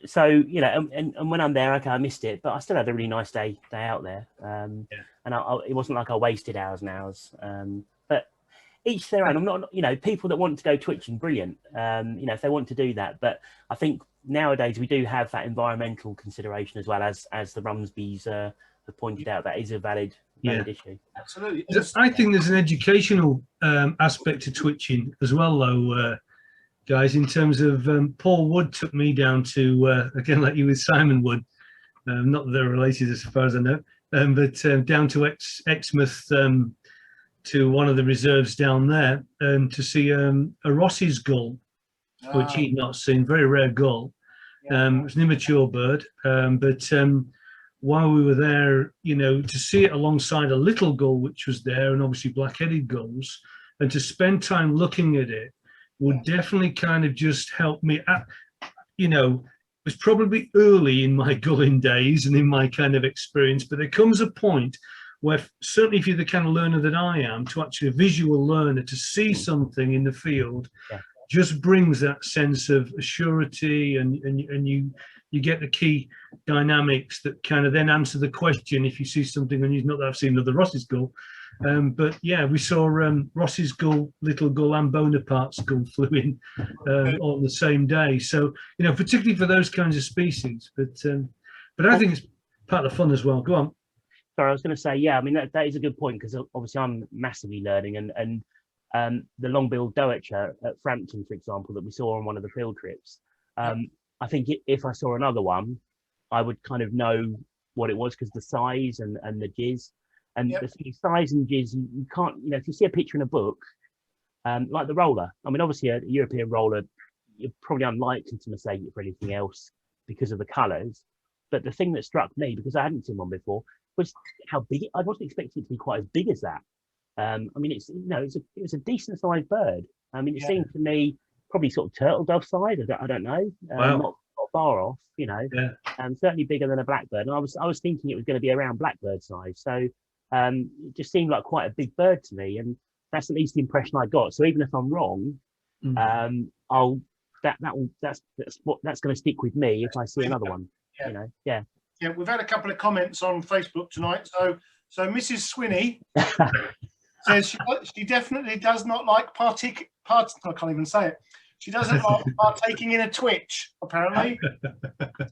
So and when I'm there, okay, I missed it, but I still had a really nice day out there. And it wasn't like I wasted hours and hours. But each their own. I'm not, people that want to go twitching, brilliant. If they want to do that. But I think nowadays we do have that environmental consideration as well, as the Rumsbys have pointed out. That is a valid issue. Absolutely. I think there's an educational aspect to twitching as well, though. Guys, in terms of Paul Wood took me down to, again, like you with Simon Wood, not that they're related as far as I know, but down to Exmouth, to one of the reserves down there, to see a Ross's gull, which he'd not seen, very rare gull. It was an immature bird, but while we were there, to see it alongside a little gull which was there, and obviously black-headed gulls, and to spend time looking at it, would definitely kind of just help me. It was probably early in my gulling days and in my kind of experience, but there comes a point where, certainly if you're the kind of learner that I am, to actually a visual learner, to see something in the field just brings that sense of surety, and you get the key dynamics that kind of then answer the question if you see something unusual. Not that I've seen another Ross's gull. But we saw Ross's gull, little gull, and Bonaparte's gull flew in on the same day. So particularly for those kinds of species. But I think it's part of the fun as well. Go on. Sorry, I was going to say, I mean that is a good point, because obviously I'm massively learning, and the long-billed Doetcher at Frampton, for example, that we saw on one of the field trips. I think if I saw another one, I would kind of know what it was, because the size and the jizz. And the size and jizz, you can't, if you see a picture in a book, like the roller, I mean, obviously a European roller, you're probably unlikely to mistake it for anything else because of the colours. But the thing that struck me, because I hadn't seen one before, was how big. I wasn't expecting it to be quite as big as that. I mean, it was a decent sized bird. I mean, it seemed to me probably sort of turtle dove size. I don't know. Not far off, certainly bigger than a blackbird. And I was thinking it was going to be around blackbird size. So it just seemed like quite a big bird to me, and that's at least the impression I got. So even if I'm wrong, that's going to stick with me if I see another one. you know, yeah. Yeah, we've had a couple of comments on Facebook tonight. So Mrs. Swinney says she definitely does not like I can't even say it. She doesn't like partaking in a twitch, apparently.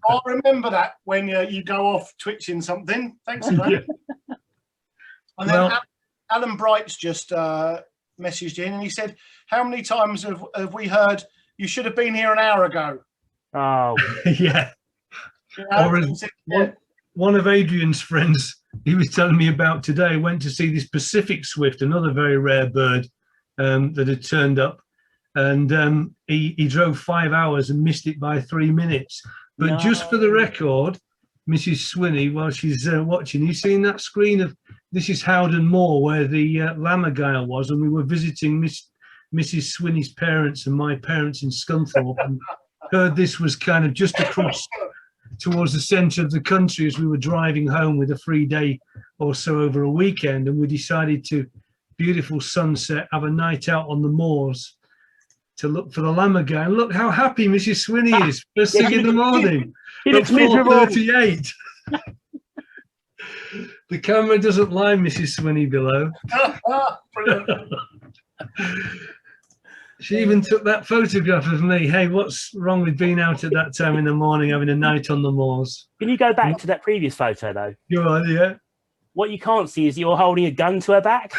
I'll remember that when you go off twitching something. Thanks for that. Yeah. And then Alan Bright's just messaged in and he said, how many times have we heard you should have been here an hour ago? Oh, Yeah. You know, Or said, one of Adrian's friends, he was telling me about today, went to see this Pacific swift, another very rare bird that had turned up. And he drove 5 hours and missed it by 3 minutes. But no. just for the record, Mrs. Swinney, while she's watching, you seen that screen of, this is Howden Moor, where the Lammergeier was, and we were visiting Mrs. Swinney's parents and my parents in Scunthorpe, and heard this was kind of just across towards the centre of the country as we were driving home with a free day or so over a weekend, and we decided to, beautiful sunset, have a night out on the moors to look for the Lammergeier. And look how happy Mrs. Swinney is first thing in the morning He at looks miserable. 4:38. The camera doesn't lie, Mrs. Swinney below. She even took that photograph of me. Hey, what's wrong with being out at that time in the morning having a night on the moors? Can you go back to that previous photo though? Go on, yeah. What you can't see is you're holding a gun to her back.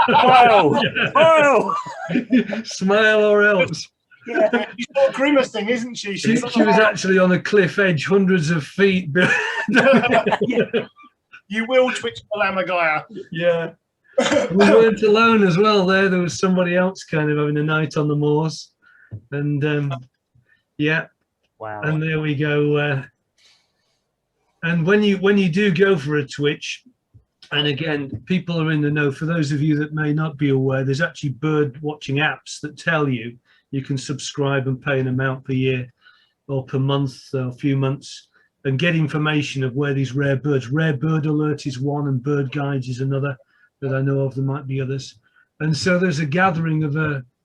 Smile, smile. Smile or else. yeah, she's not grimacing, isn't she? She was actually on a cliff edge, hundreds of feet. You will twitch the Lammergeier. Yeah. We weren't alone as well there. There was somebody else kind of having a night on the moors. And yeah. Wow. And there we go. And when you do go for a twitch, and again, people are in the know, for those of you that may not be aware, there's actually bird watching apps that tell you can subscribe and pay an amount per year or per month or a few months and get information of where these rare birds. Rare Bird Alert is one and Bird Guides is another that I know of. There might be others. And so there's a gathering of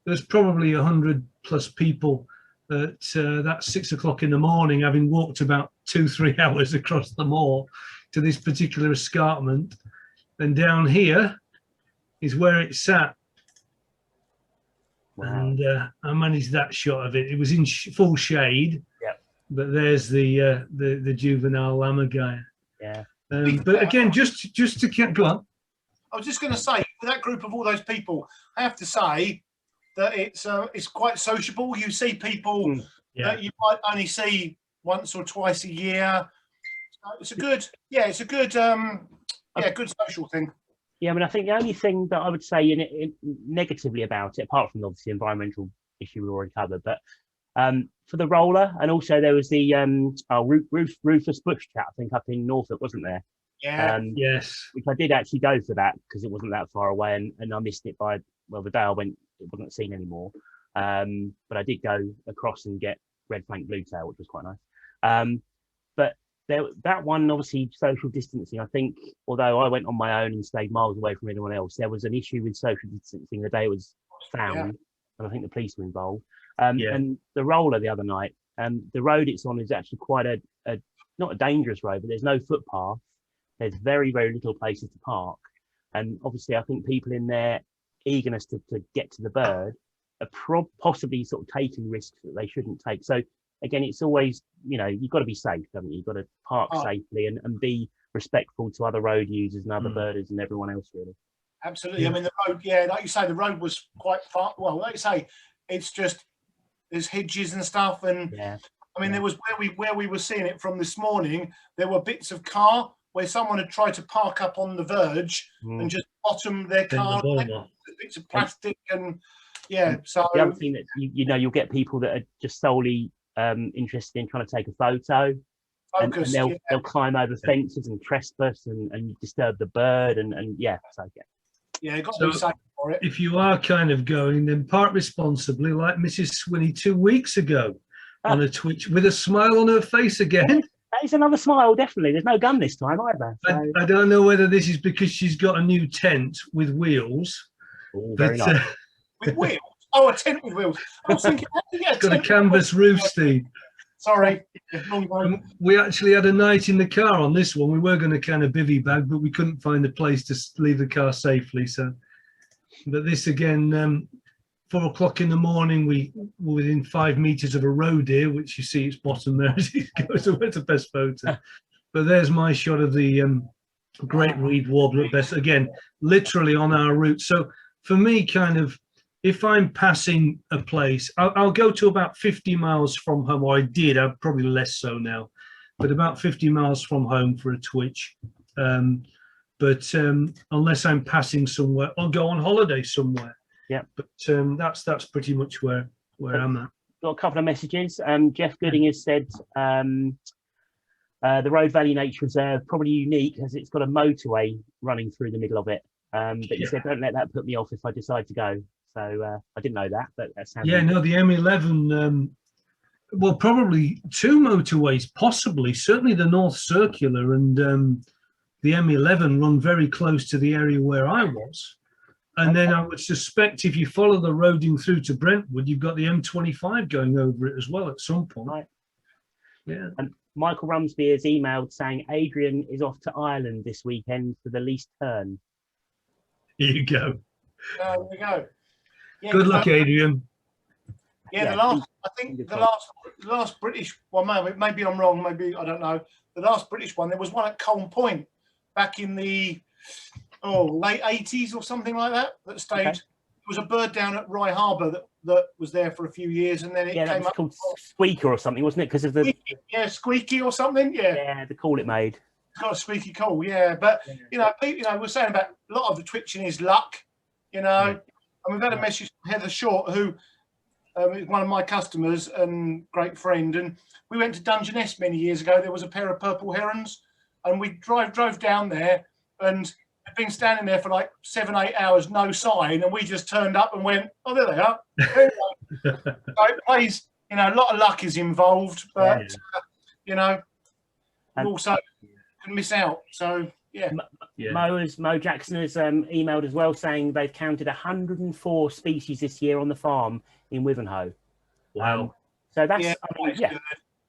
there's probably 100 plus people at that 6 o'clock in the morning, having walked about 2-3 hours across the moor to this particular escarpment. And down here is where it sat. Wow. And I managed that shot of it. It was in full shade. Yep. But there's the juvenile Lammergeier. Yeah. But again, just to go on. I was just going to say, for that group of all those people, I have to say that it's quite sociable. You see people that you might only see once or twice a year. So it's a good, good social thing. Yeah, I mean, I think the only thing that I would say negatively about it, apart from obviously the environmental issue we already covered, but for the roller, and also there was the Rufus Bush chat, I think, up in Norfolk, wasn't there? Yeah. Yes. Which I did actually go for that because it wasn't that far away, and I missed it by, well, the day I went, it wasn't seen anymore. But I did go across and get red flank bluetail, which was quite nice. But that one, obviously, social distancing, I think, although I went on my own and stayed miles away from anyone else, there was an issue with social distancing the day it was found, and I think the police were involved. And the roller the other night, the road it's on is actually quite a not a dangerous road, but there's no footpath. There's very, very little places to park. And obviously, I think people in their eagerness to get to the bird are possibly sort of taking risks that they shouldn't take. So again, it's always, you've got to be safe, haven't you? You've got to park safely and be respectful to other road users and other birders and everyone else, really. Absolutely. I mean, the road, like you say, the road was quite far. Well, like you say, it's just, there's hedges and stuff. And I mean, there was where we were seeing it from this morning, there were bits of car where someone had tried to park up on the verge and just bottom their car, bits of plastic and so the other thing that you'll get people that are just solely interested in trying to take a photo, and they'll climb over fences and trespass and disturb the bird and you've got to be safe for it. If you are kind of going, then park responsibly, like Mrs. Swinney 2 weeks ago on a twitch with a smile on her face again. That is another smile, definitely. There's no gun this time either. So. I don't know whether this is because she's got a new tent with wheels. Ooh, very nice. With wheels? Oh, a tent with wheels. I was thinking, got a canvas roof, Steve. Sorry. We actually had a night in the car on this one. We were going to kind of bivvy bag, but we couldn't find a place to leave the car safely. So, but this again, 4 o'clock in the morning, we were within 5 meters of a roe deer, which you see its bottom there as it goes away. It's the best photo. But there's my shot of the great reed warbler at best. Again, literally on our route. So for me, kind of, if I'm passing a place, I'll go to about 50 miles from home, or I did, I'm probably less so now, but about 50 miles from home for a twitch. But unless I'm passing somewhere, I'll go on holiday somewhere. Yeah. But that's pretty much where I'm at. Got a couple of messages. Jeff Gooding has said the Road Valley Nature Reserve probably unique as it's got a motorway running through the middle of it. But he said, don't let that put me off if I decide to go. So I didn't know that, but that sounds. Yeah, no, the M11. Well, probably 2 motorways, possibly. Certainly the North Circular and the M11 run very close to the area where I was. And then I would suspect if you follow the roading through to Brentwood, you've got the M25 going over it as well at some point. Right. Yeah. And Michael Rumsby has emailed saying Adrian is off to Ireland this weekend for the least turn. Here you go. There we go. Yeah, good luck, Adrian. Yeah, the last British one, maybe I'm wrong, maybe I don't know. The last British one, there was one at Colne Point back in the late 80s or something like that stayed. Okay. There was a bird down at Rye Harbour that was there for a few years, and then it came up called Squeaker or something, wasn't it? Because of the Squeaky or something. Yeah, the call it made. It's got a squeaky call, yeah. But we're saying about a lot of the twitching is luck, and we've had a message from Heather Short, who is one of my customers and great friend, and we went to Dungeness many years ago. There was a pair of purple herons, and we drove down there, and I've been standing there for like 7-8 hours, no sign, and we just turned up and went, oh, there they are. So it plays, a lot of luck is involved, but also can miss out. So Mo Jackson has emailed as well saying they've counted 104 species this year on the farm in Wivenhoe. Wow. So that's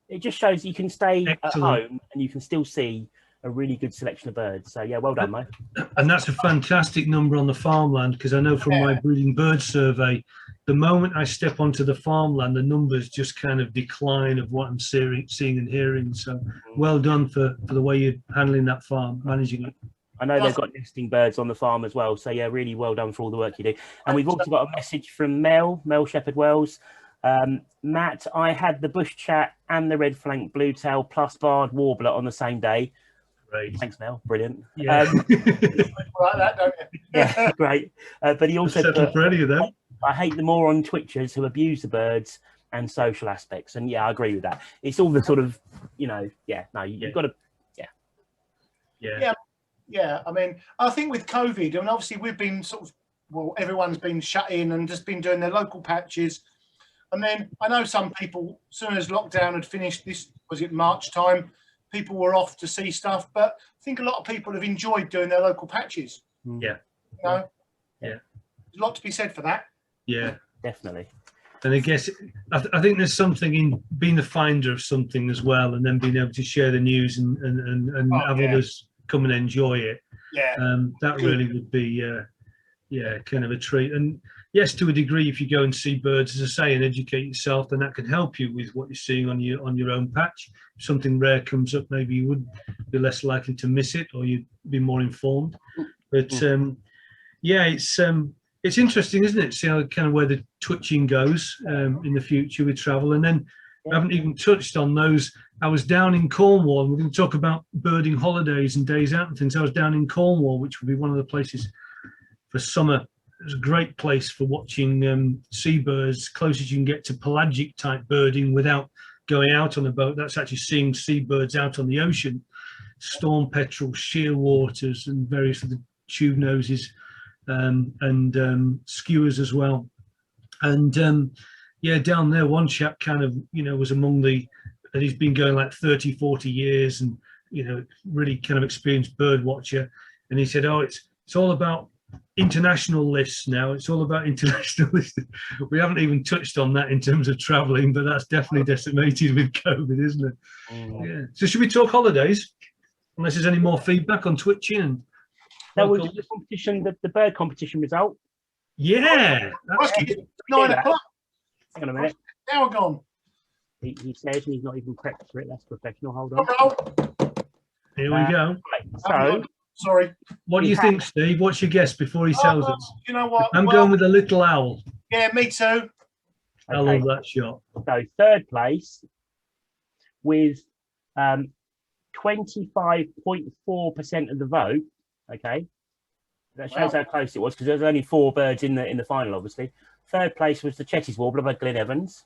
it just shows you can stay at home and you can still see a really good selection of birds. So well done, Mo. And that's a fantastic number on the farmland, because I know from my breeding bird survey, the moment I step onto the farmland, the numbers just kind of decline of what I'm seeing and hearing. So well done for the way you're handling that farm, managing it. I know they've got nesting birds on the farm as well. So really well done for all the work you do. And we've also got a message from Mel Shepherd Wells. Matt, I had the bush chat and the red flank bluetail plus barred warbler on the same day. Great. Thanks, Mel. Brilliant. Yeah. Like that, don't you? Yeah, great. But he also said, for any of them. I hate the moron twitchers who abuse the birds and social aspects. And I agree with that. It's all the sort of, you've got to, Yeah. I mean, I think with COVID, obviously we've been everyone's been shut in and just been doing their local patches. And then I know some people, as soon as lockdown had finished, was it March time, people were off to see stuff, but I think a lot of people have enjoyed doing their local patches. Yeah. Yeah. There's a lot to be said for that. Yeah, definitely. And I guess I think there's something in being the finder of something as well, and then being able to share the news and have others come and enjoy it. Yeah. That really would be kind of a treat. And yes, to a degree, if you go and see birds, as I say, and educate yourself, then that can help you with what you're seeing on your own patch. If something rare comes up, maybe you would be less likely to miss it, or you'd be more informed. But it's interesting, isn't it? See how kind of where the twitching goes in the future with travel. And then I haven't even touched on those. I was down in Cornwall, and we're going to talk about birding holidays and days out and things. I was down in Cornwall, which would be one of the places for summer. It's a great place for watching seabirds, close as you can get to pelagic type birding without going out on a boat. That's actually seeing seabirds out on the ocean, storm petrels, shearwaters, and various of the tube noses, and skewers as well. And down there, one chap kind of was among and he's been going like 30-40 years, and really kind of experienced bird watcher, and he said, it's all about international lists now. It's all about international lists. We haven't even touched on that in terms of traveling, but that's definitely decimated with COVID, isn't it? Yeah. So should we talk holidays? Unless there's any more feedback on Twitching and the competition, the bird competition result. Yeah. That's 9 o'clock. Hang on a minute. Now gone. He says he's not even prepped for it. That's professional. Hold on. Here we go. Right, so, sorry. What do you think, Steve? What's your guess before he tells us? You know what? I'm going with a little owl. Yeah, me too. I love that shot. So third place with 25.4% of the vote. Okay, that shows how close it was because there was only 4 birds in the final. Obviously, third place was the Chetty's Warbler by Glyn Evans.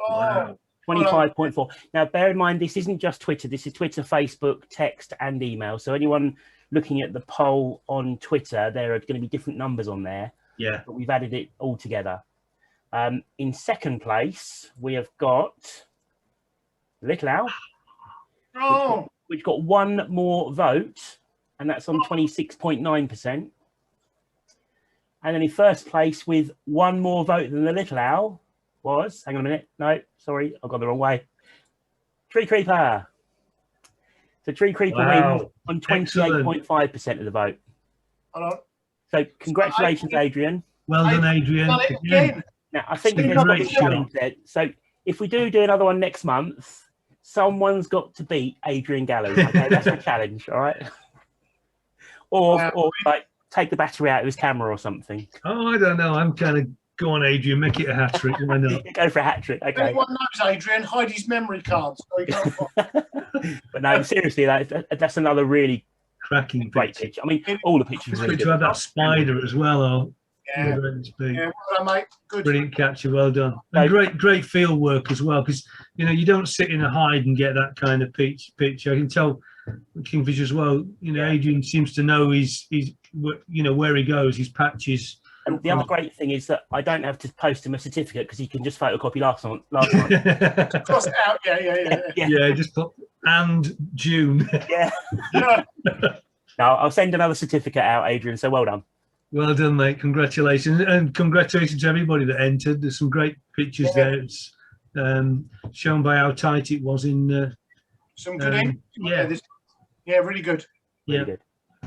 Wow. 25.4. Now, bear in mind, this isn't just Twitter. This is Twitter, Facebook, text, and email. So anyone looking at the poll on Twitter, there are going to be different numbers on there. Yeah. But we've added it all together. In second place, we have got Little Owl, which got 1 more vote, and that's on 26.9%. And then in first place with 1 more vote than the Little Owl was, hang on a minute, no, sorry, I've gone the wrong way. Tree Creeper. So Tree Creeper wins on 28.5% of the vote. So congratulations, Adrian. Well done, Adrian. Now, I think there's a challenge there. So if we do another one next month, someone's got to beat Adrian Gallery. Okay, that's a challenge, all right? Or like take the battery out of his camera or something. Oh, I don't know. I'm kind of go on, Adrian. Make it a hat trick. Why not? Go for a hat trick. Okay. Anyone knows Adrian, hide his memory cards. But no, seriously, that's another really cracking great picture. I mean, all the pictures. It's good to have that spider as well. Yeah, well done, mate. Good. Brilliant capture, well done. And great field work as well, because you don't sit in a hide and get that kind of picture. I can tell Kingfish as well. Adrian seems to know he's where he goes, his patches. And the other great thing is that I don't have to post him a certificate because he can just photocopy last one. Cross it out, yeah. Just put and June. Yeah. No, I'll send another certificate out, Adrian. So well done. Well done, mate. Congratulations. And congratulations to everybody that entered. There's some great pictures there. It's shown by how tight it was in... some good really good. Yeah. Really good.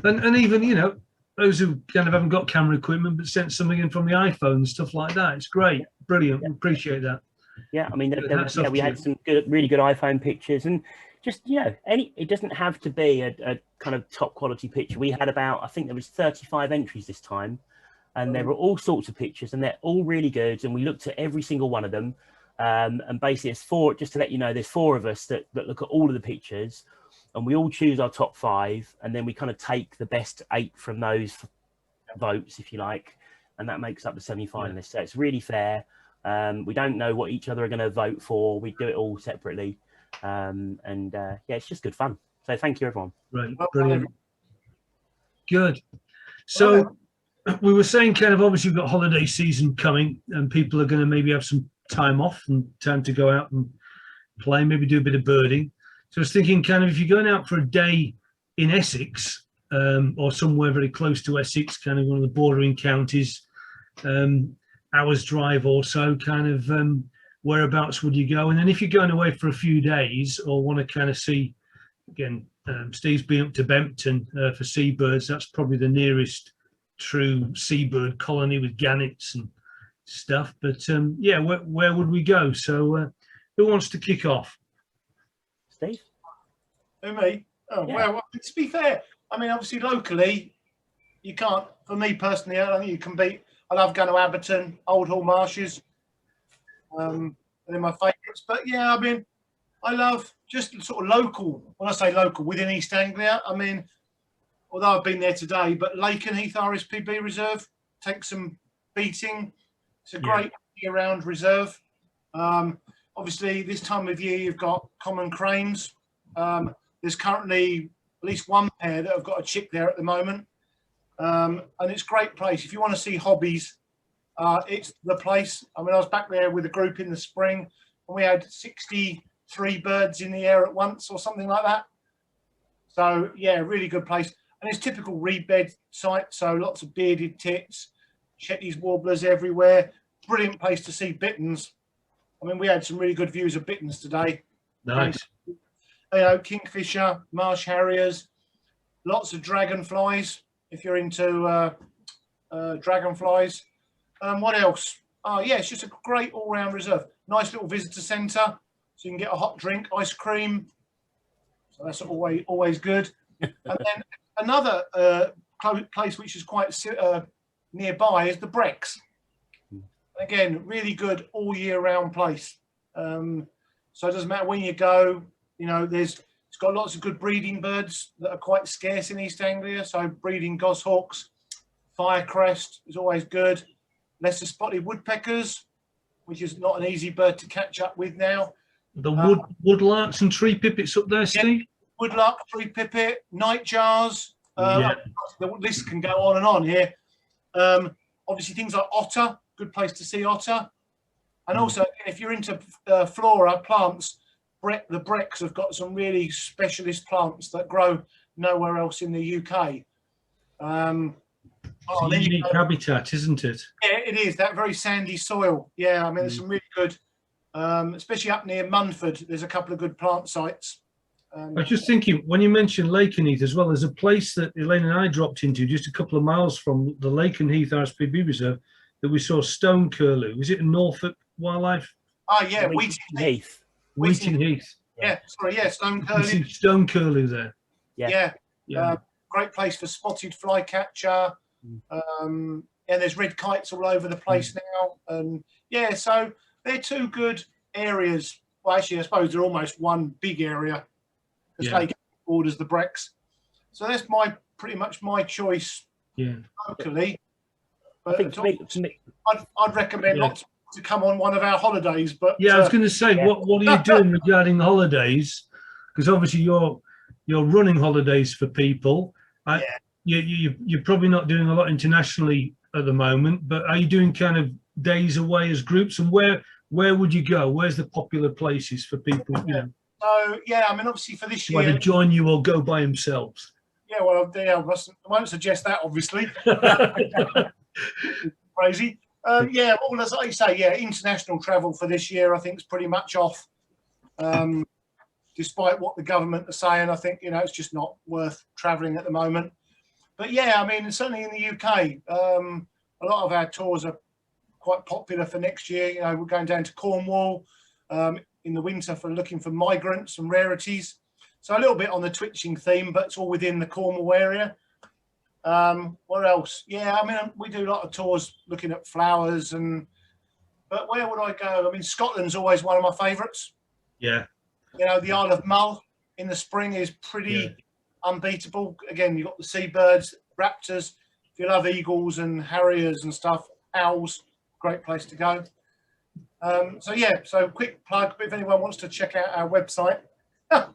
And even, those who kind of haven't got camera equipment but sent something in from the iPhone and stuff like that. It's great. Brilliant. Yeah. Appreciate that. Yeah, I mean, we had some really good iPhone pictures. And just, it doesn't have to be a kind of top quality picture. We had I think there was 35 entries this time, and there were all sorts of pictures, and they're all really good. And we looked at every single one of them. And basically it's 4, just to let you know, there's 4 of us that look at all of the pictures, and we all choose our top 5, and then we kind of take the best 8 from those votes, if you like, and that makes up the semi-finalists. So it's really fair. We don't know what each other are going to vote for. We do it all separately. It's just good fun. So thank you, everyone. Right, brilliant. Good. So we were saying kind of obviously we've got holiday season coming, and people are going to maybe have some time off and time to go out and play, maybe do a bit of birding. So I was thinking kind of if you're going out for a day in Essex or somewhere very close to Essex, kind of one of the bordering counties, hour's drive or so, kind of whereabouts would you go? And then if you're going away for a few days or want to kind of see, again, Steve's been up to Bempton for seabirds. That's probably the nearest true seabird colony with gannets and stuff. But where would we go? So who wants to kick off? Steve? Who, me? Oh, yeah. Well, to be fair, I mean, obviously locally, you can't, for me personally, I don't think you can beat, I love going to Abberton, Old Hall Marshes. They're my favourites. But yeah, I mean, I love just sort of local, when I say local, within East Anglia. I mean, although I've been there today, but Lake and Heath RSPB Reserve takes some beating. It's a great year-round reserve. Obviously, this time of year, you've got common cranes. There's currently at least 1 pair that have got a chick there at the moment. And it's a great place. If you want to see hobbies, it's the place. I mean, I was back there with a group in the spring, and we had 63 birds in the air at once or something like that. So, yeah, really good place. And it's typical reed bed site, so lots of bearded tits, Shetty's warblers everywhere. Brilliant place to see bitterns. I mean, we had some really good views of bitterns today. Nice. And, you know, kingfisher, marsh harriers, lots of dragonflies, if you're into dragonflies. What else? Oh, yeah, it's just a great all-round reserve. Nice little visitor centre, so you can get a hot drink, ice cream. So that's always good. And then another place which is quite nearby is the Brecks. Again, really good all-year-round place. So it doesn't matter when you go. You know, it's got lots of good breeding birds that are quite scarce in East Anglia. So breeding goshawks, firecrest is always good. Lesser spotted woodpeckers, which is not an easy bird to catch up with now. The woodlarks and tree pipits up there, Steve? Yeah, woodlark, tree pipit, nightjars. Yeah. The list can go on and on here. Obviously, things like otter, good place to see otter. And also, if you're into flora, plants, the Brecks have got some really specialist plants that grow nowhere else in the UK. It's a unique habitat, isn't it? Yeah, it is. That very sandy soil. Yeah, I mean, there's some really good, especially up near Munford. There's a couple of good plant sites. I was just thinking, when you mentioned Lakenheath as well, there's a place that Elaine and I dropped into just a couple of miles from the Lakenheath RSPB Reserve that we saw stone curlew. Was it a Norfolk Wildlife? Oh, yeah, Wheaton Heath. Yeah, sorry, yeah, stone curlew. Stone curlew there. Yeah. Great place for spotted flycatcher. And there's red kites all over the place now. And yeah, so they're two good areas. Well, actually, I suppose they're almost one big area because they borders the Brecks. So that's pretty much my choice locally. But I'd recommend not to come on one of our holidays. But I was going to say, what are you doing regarding the holidays? Because obviously you're running holidays for people. You're probably not doing a lot internationally at the moment, but are you doing kind of days away as groups? And where would you go? Where's the popular places for people? You know? So I mean, obviously for this year, whether join you or go by themselves. Yeah, well, I won't suggest that, obviously. Crazy. Well, as I say, international travel for this year, I think is pretty much off. Despite what the government are saying, I think it's just not worth travelling at the moment. But I mean, certainly in the UK, a lot of our tours are quite popular for next year. We're going down to Cornwall in the winter for looking for migrants and rarities. So a little bit on the twitching theme, but it's all within the Cornwall area. What else? I mean, we do a lot of tours looking at flowers but where would I go? I mean, Scotland's always one of my favourites. Yeah. The Isle of Mull in the spring is pretty unbeatable. Again, you've got the seabirds, raptors. If you love eagles and harriers and stuff, owls, great place to go. So quick plug, if anyone wants to check out our website. Have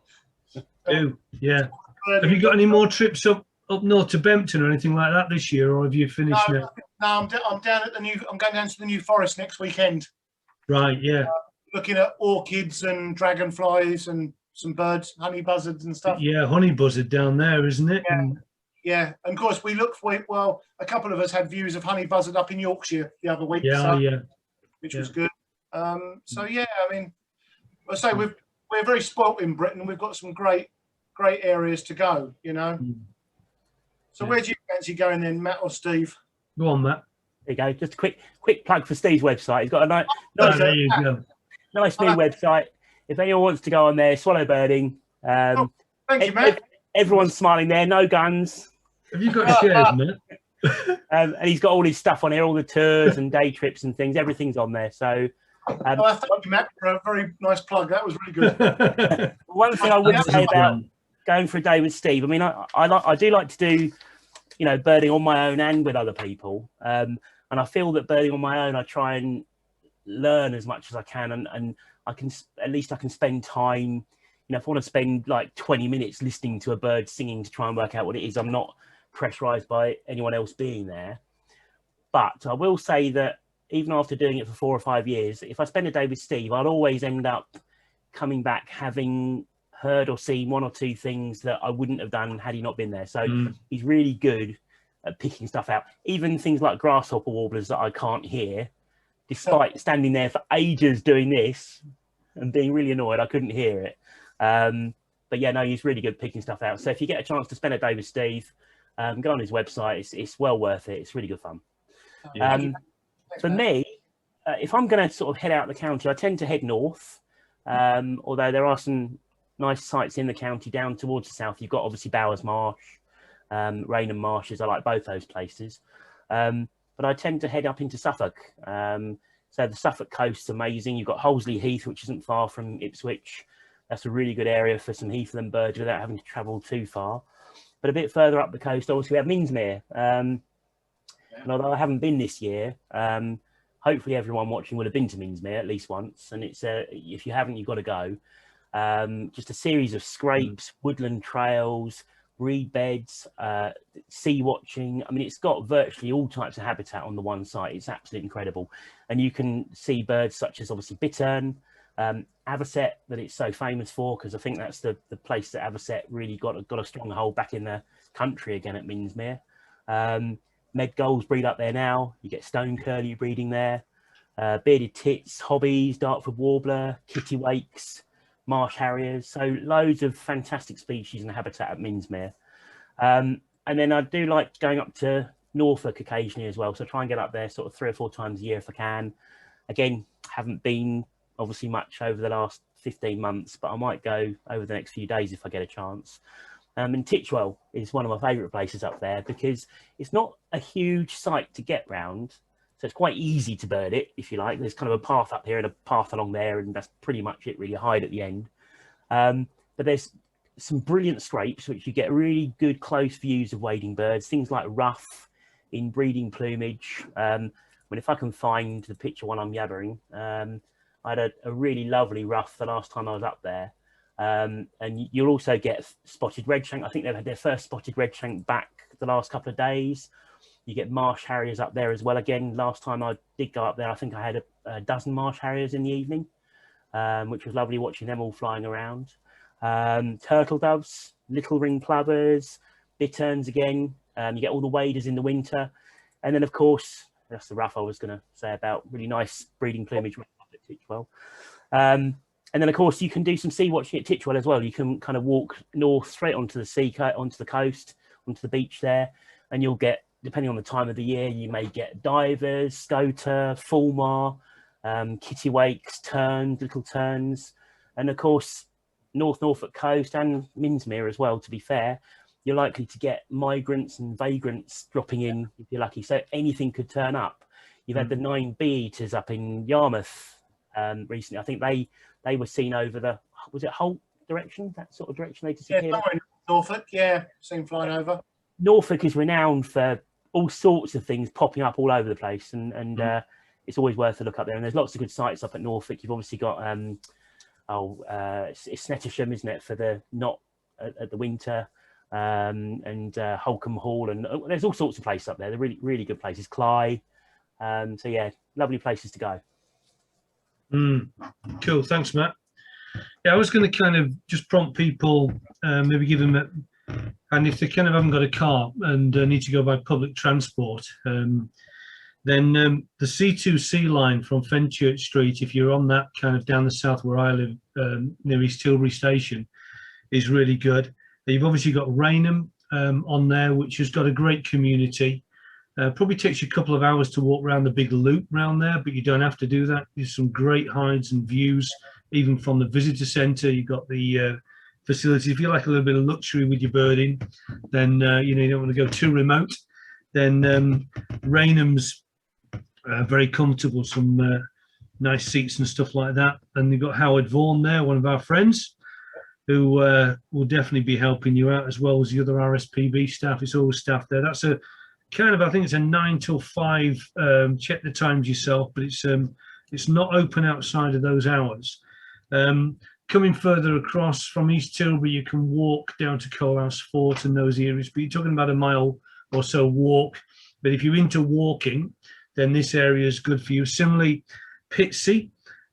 you got any more trips up north to Bempton or anything like that this year, or have you finished now? No, I'm down at I'm going down to the New Forest next weekend. Right, yeah. Looking at orchids and dragonflies and some birds, honey buzzards and stuff. Yeah, honey buzzard down there, isn't it? Yeah. And of course we looked for it. Well, a couple of us had views of honey buzzard up in Yorkshire the other week. Which was good. I mean, I say we're very spoilt in Britain. We've got some great areas to go. So where do you fancy going then, Matt or Steve? Go on, Matt. There you go. Just a quick plug for Steve's website. He's got a nice new website. If anyone wants to go on there, swallow birding. Thank you, Matt. Everyone's smiling there. No guns. Have you got shares, Matt? And he's got all his stuff on here, all the tours and day trips and things. Everything's on there. So. Thank you, Matt, for a very nice plug. That was really good. One thing I would say about going for a day with Steve, I mean, I do like to do, birding on my own and with other people. And I feel that birding on my own, I try and learn as much as I can, and I can spend time. If I want to spend like 20 minutes listening to a bird singing to try and work out what it is, I'm not pressurized by anyone else being there. But I will say that even after doing it for 4 or 5 years, if I spend a day with Steve, I'll always end up coming back having heard or seen one or two things that I wouldn't have done had he not been there. So he's really good at picking stuff out, even things like grasshopper warblers that I can't hear, despite standing there for ages doing this and being really annoyed I couldn't hear it. But yeah, no, he's really good at picking stuff out. So if you get a chance to spend a day with Steve, go on his website. It's well worth it. It's really good fun. For me, if I'm going to sort of head out the county, I tend to head north, although there are some nice sites in the county down towards the south. You've got obviously Bowers Marsh, Rainham Marshes. I like both those places. But I tend to head up into Suffolk. So the Suffolk coast's amazing. You've got Hollesley Heath, which isn't far from Ipswich. That's a really good area for some heathland birds without having to travel too far. But a bit further up the coast, obviously, we have Minsmere. And although I haven't been this year, hopefully everyone watching will have been to Minsmere at least once. And it's if you haven't, you've got to go. Just a series of scrapes, woodland trails, reed beds, sea watching. I mean, it's got virtually all types of habitat on the one site. It's absolutely incredible. And you can see birds such as obviously bittern, avocet that it's so famous for, because I think that's the place that avocet really got a strong hold back in the country again at Minsmere. Med gulls breed up there now. You get stone curlew breeding there. Bearded tits, hobbies, Dartford warbler, kittiwakes, marsh harriers. So loads of fantastic species and habitat at Minsmere. And then I do like going up to Norfolk occasionally as well. So try and get up there sort of 3 or 4 times a year if I can. Again, haven't been obviously much over the last 15 months, but I might go over the next few days if I get a chance. And Titchwell is one of my favourite places up there because it's not a huge site to get round. So it's quite easy to bird it, if you like. There's kind of a path up here and a path along there, and that's pretty much it, really, hide at the end. But there's some brilliant scrapes, which you get really good close views of wading birds, things like ruff in breeding plumage. If I can find the picture while I'm yabbering, I had a really lovely ruff the last time I was up there. And you'll also get spotted redshank. I think they've had their first spotted redshank back the last couple of days. You get marsh harriers up there as well. Again, last time I did go up there, I think I had a dozen marsh harriers in the evening, which was lovely watching them all flying around. Turtle doves, little ring plovers, bitterns again. You get all the waders in the winter. And then, of course, that's the ruff I was going to say about, really nice breeding plumage at Titchwell. And then, of course, you can do some sea watching at Titchwell as well. You can kind of walk north straight onto the coast, onto the beach there, and you'll get, depending on the time of the year, you may get divers, scoter, fulmar, kittiwakes, terns, little terns, and of course, North Norfolk coast and Minsmere as well, to be fair. You're likely to get migrants and vagrants dropping in if you're lucky. So anything could turn up. You've had the 9 bee-eaters up in Yarmouth recently. I think they were seen over the, was it Holt direction? That sort of direction they disappeared? Yeah, Norfolk, yeah, seen flying over. Norfolk is renowned for all sorts of things popping up all over the place, and it's always worth a look up there. And there's lots of good sites up at Norfolk. You've obviously got it's Snettisham, isn't it, for the knot at the winter, and Holcombe Hall, and there's all sorts of places up there. They're really, really good places. Cly, so yeah, lovely places to go. Cool, thanks, Matt. Yeah, I was going to kind of just prompt people, maybe give them and if they kind of haven't got a car and need to go by public transport, then the C2C line from Fenchurch Street, if you're on that kind of down the south where I live, near East Tilbury Station, is really good. You've obviously got Rainham on there, which has got a great community. Probably takes you a couple of hours to walk around the big loop around there, but you don't have to do that. There's some great hides and views, even from the visitor centre. You've got the facility. If you like a little bit of luxury with your birding, then you don't want to go too remote. Then Rainham's very comfortable, some nice seats and stuff like that. And you've got Howard Vaughan there, one of our friends, who will definitely be helping you out, as well as the other RSPB staff. It's always staff there. That's a kind of, I think it's a 9 till 5. Check the times yourself, but it's not open outside of those hours. Coming further across from East Tilbury, you can walk down to Coalhouse Fort and those areas, but you're talking about a mile or so walk. But if you're into walking, then this area is good for you. Similarly, Pitsea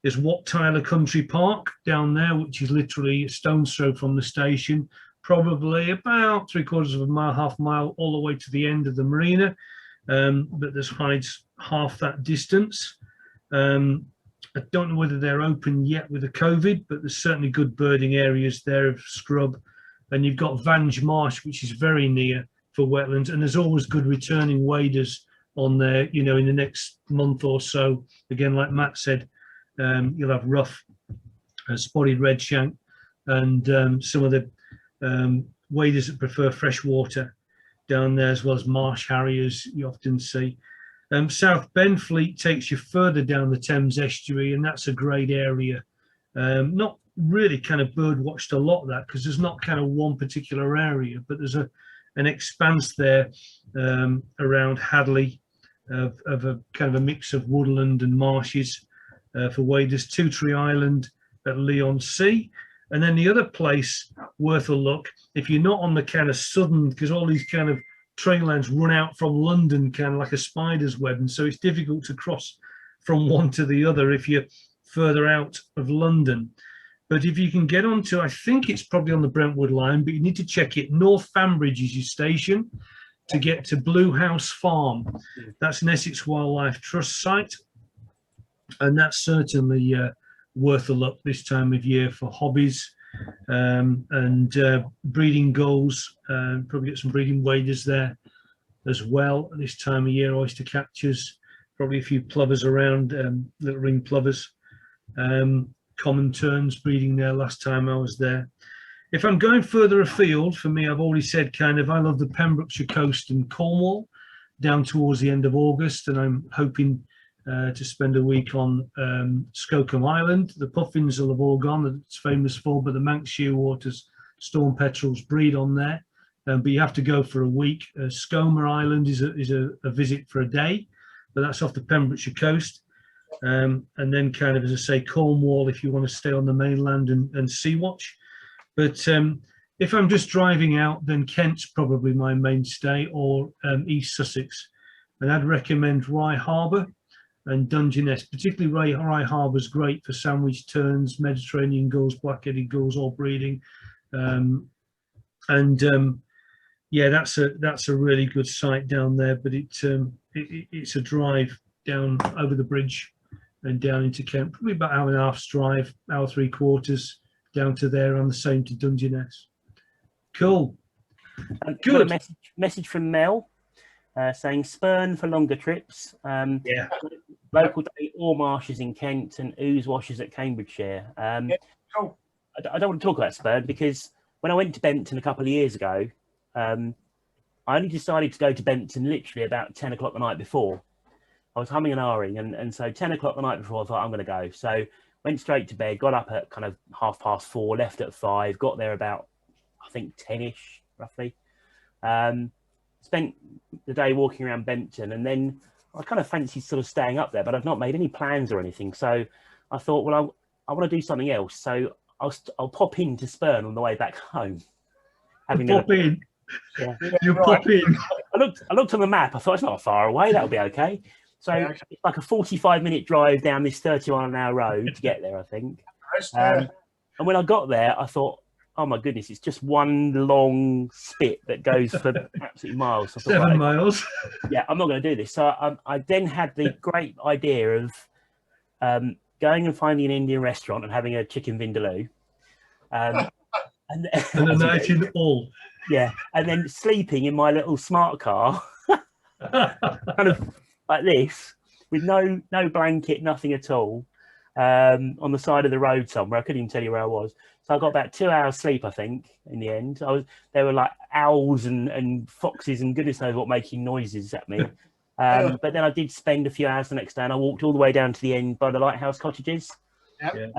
There's Wat Tyler Country Park down there, which is literally a stone's throw from the station, probably about 3/4 of a mile, half mile, all the way to the end of the marina. But there's hides half that distance. I don't know whether they're open yet with the COVID, but there's certainly good birding areas there of scrub. And you've got Vange Marsh, which is very near for wetlands. And there's always good returning waders on there, you know, in the next month or so. Again, like Matt said, you'll have rough, spotted redshank, and some of the waders that prefer fresh water down there, as well as marsh harriers you often see. South Benfleet takes you further down the Thames estuary, and that's a great area. Not really kind of bird watched a lot of that, because there's not kind of one particular area, but there's an expanse there around Hadley of a kind of a mix of woodland and marshes for waders. Two Tree Island at Leon Sea. And then the other place worth a look, if you're not on the kind of southern, because all these kind of trail lines run out from London kind of like a spider's web, and so it's difficult to cross from one to the other if you're further out of London. But if you can get onto, I think it's probably on the Brentwood line, but you need to check it. North Fambridge is your station to get to Blue House Farm. That's an Essex Wildlife Trust site, and that's certainly worth a look this time of year for hobbies and breeding gulls. Probably get some breeding waders there as well at this time of year. Oyster catchers, probably a few plovers around, little ring plovers. Common terns breeding there last time I was there. If I'm going further afield, for me, I've already said kind of I love the Pembrokeshire coast and Cornwall down towards the end of August, and I'm hoping to spend a week on Skocum Island. The puffins will have all gone, that it's famous for, but the Manx shearwaters, storm petrels breed on there. But you have to go for a week. Skomer Island is a visit for a day, but that's off the Pembrokeshire coast. And then kind of, as I say, Cornwall if you want to stay on the mainland and sea watch. But if I'm just driving out, then Kent's probably my mainstay, or East Sussex. And I'd recommend Rye Harbour and Dungeness, particularly Rye Harbour is great for sandwich terns, Mediterranean gulls, black-headed gulls, all breeding. Yeah, that's a really good site down there, but it's a drive down over the bridge and down into Kent, probably about hour and a half's drive, hour 3/4 down to there, on the same to Dungeness. Cool. Good. A message from Mel saying Spurn for longer trips. Yeah. Local day or marshes in Kent and ooze washes at Cambridgeshire. Yeah, cool. I don't want to talk about Spurn because when I went to Benton a couple of years ago, I only decided to go to Benton literally about 10 o'clock the night before. I was humming and ahhing, and so 10 o'clock the night before I thought I'm going to go. So went straight to bed, got up at kind of 4:30, left at 5, got there about, I think, 10ish roughly. Spent the day walking around Benton, and then I kind of fancied sort of staying up there, but I've not made any plans or anything. So I thought, well, I want to do something else. So I'll pop into Spurn on the way back home. Pop in. Yeah. You pop in. I looked on the map. I thought it's not far away. That'll be okay. So it's like a 45-minute drive down this 30-mile-an-hour road to get there, I think. And when I got there, I thought, oh my goodness, it's just one long spit that goes for absolutely miles. So I thought, 7 miles. Yeah, I'm not going to do this. So I then had the great idea of going and finding an Indian restaurant and having a chicken vindaloo. And a night in all. Yeah, and then sleeping in my little smart car, kind of like this, with no blanket, nothing at all, on the side of the road somewhere. I couldn't even tell you where I was. So I got about 2 hours sleep, I think, in the end. There were like owls and foxes and goodness knows what making noises at me. But then I did spend a few hours the next day, and I walked all the way down to the end by the lighthouse cottages. Yep.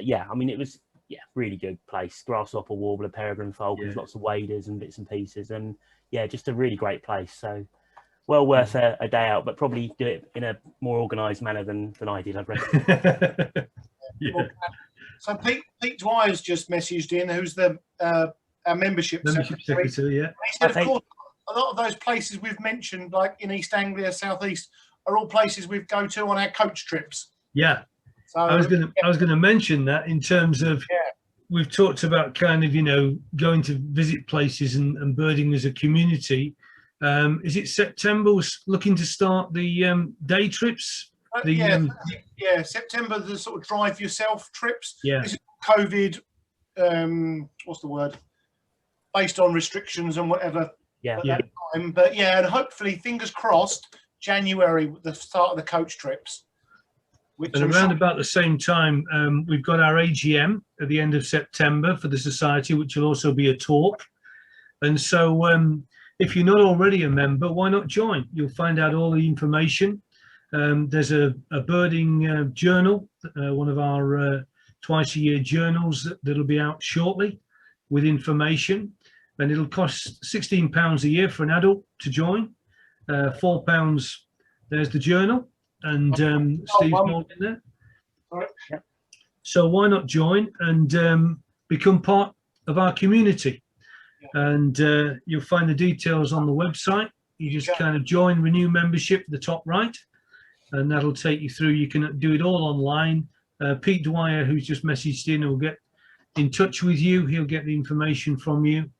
Yeah, I mean, it was really good place. Grasshopper, warbler, peregrine falcons, lots of waders and bits and pieces, and yeah, just a really great place. So well worth a day out, but probably do it in a more organised manner than I did, I'd reckon. Yeah. So Pete Dwyer's just messaged in, who's our membership secretary. Yeah. He said, of course, a lot of those places we've mentioned, like in East Anglia, South East, are all places we go to on our coach trips. Yeah. So I was gonna mention that in terms of we've talked about kind of going to visit places and birding as a community. Is it September? We're looking to start the day trips. September, the sort of drive yourself trips. Yeah. This is COVID. What's the word? Based on restrictions and whatever. Yeah. At that time. But and hopefully, fingers crossed, January, the start of the coach trips. And around about the same time, we've got our AGM at the end of September for the Society, which will also be a talk. And so if you're not already a member, why not join? You'll find out all the information. There's a birding journal, one of our twice-a-year journals that'll be out shortly with information. And it'll cost £16 a year for an adult to join. £4, there's the journal. And Steve's holding there. Yep. So why not join and become part of our community? And you'll find the details on the website. You just kind of join, renew membership at the top right, and that'll take you through. You can do it all online. Pete Dwyer, who's just messaged in, will get in touch with you. He'll get the information from you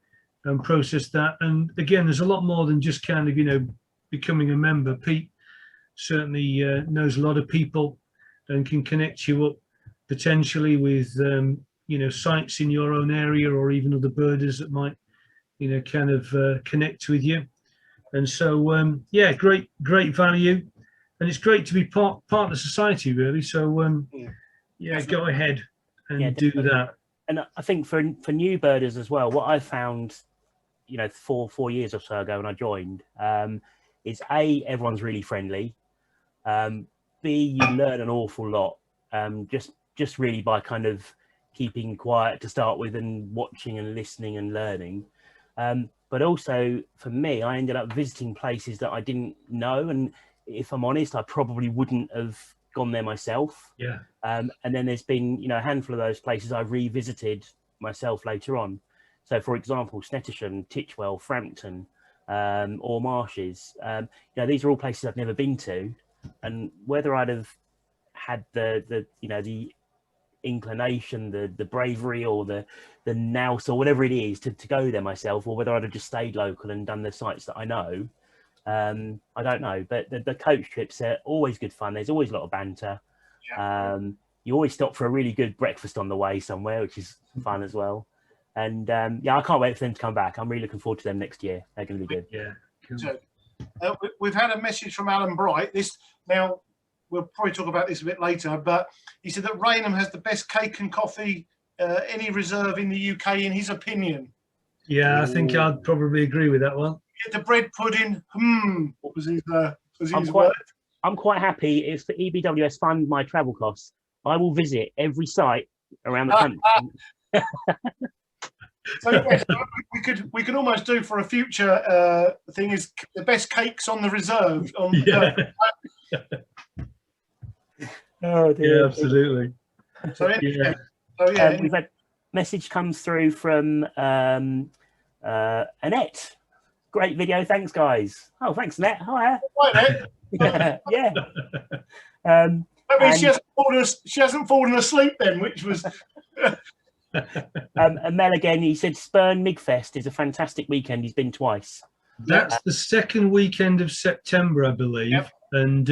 and process that. And again, there's a lot more than just kind of becoming a member. Pete certainly knows a lot of people and can connect you up potentially with sites in your own area or even other birders that might kind of connect with you. And so great value, and it's great to be part of the society, really. So go ahead and do that. And I think for new birders as well, what I found 4 years or so ago when I joined is everyone's really friendly. B, you learn an awful lot, just really by kind of keeping quiet to start with and watching and listening and learning. But also for me, I ended up visiting places that I didn't know. And if I'm honest, I probably wouldn't have gone there myself. Yeah. And then there's been, a handful of those places I've revisited myself later on. So for example, Snettisham, Titchwell, Frampton, or Marshes, these are all places I've never been to. And whether I'd have had the inclination, the bravery, or the nous, or whatever it is to go there myself, or whether I'd have just stayed local and done the sites that I know, I don't know. But the coach trips are always good fun. There's always a lot of banter. You always stop for a really good breakfast on the way somewhere, which is fun as well. And I can't wait for them to come back. I'm really looking forward to them next year. They're going to be good. Yeah. Cool. So, we've had a message from Alan Bright. Now we'll probably talk about this a bit later, but he said that Rainham has the best cake and coffee any reserve in the UK, in his opinion. Yeah, I think I'd probably agree with that one. The bread pudding. What was his? I'm quite happy if the EBWS fund my travel costs. I will visit every site around the country. So yes, we could almost do for a future thing is the best cakes on the reserve. Oh dear. Yeah, absolutely. So we've had message comes through from Annette. Great video, thanks guys. Oh, thanks Annette. Hi. Hi, Annette. Yeah. I mean, she hasn't fallen asleep then, which was. And Mel again, he said Spurn Migfest is a fantastic weekend. He's been twice. That's the second weekend of September, I believe. Yep. And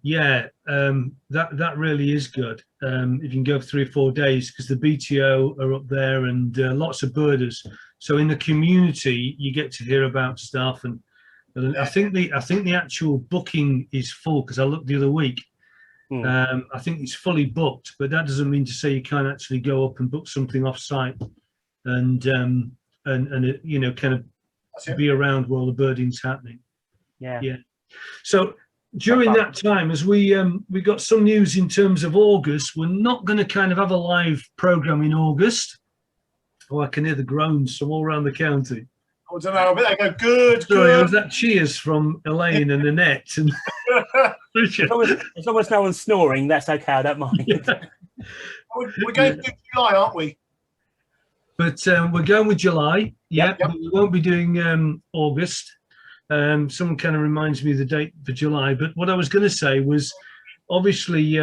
that really is good. If you can go 3 or 4 days, because the BTO are up there and lots of birders. So in the community, you get to hear about stuff. And I think the actual booking is full, because I looked the other week. I think it's fully booked, but that doesn't mean to say you can't actually go up and book something off site and kind of be around while the birding's happening. Yeah. So during that time, as we got some news in terms of August, we're not going to kind of have a live program in August. Oh, I can hear the groans from all around the county. I don't know, but they go good. Sorry, was that cheers from Elaine and Annette and Richard? As long as no one's snoring, that's okay. I don't mind. Yeah. We're going to July, aren't we? But we're going with July. Yep. But we won't be doing August. Someone kind of reminds me of the date for July. But what I was going to say was obviously,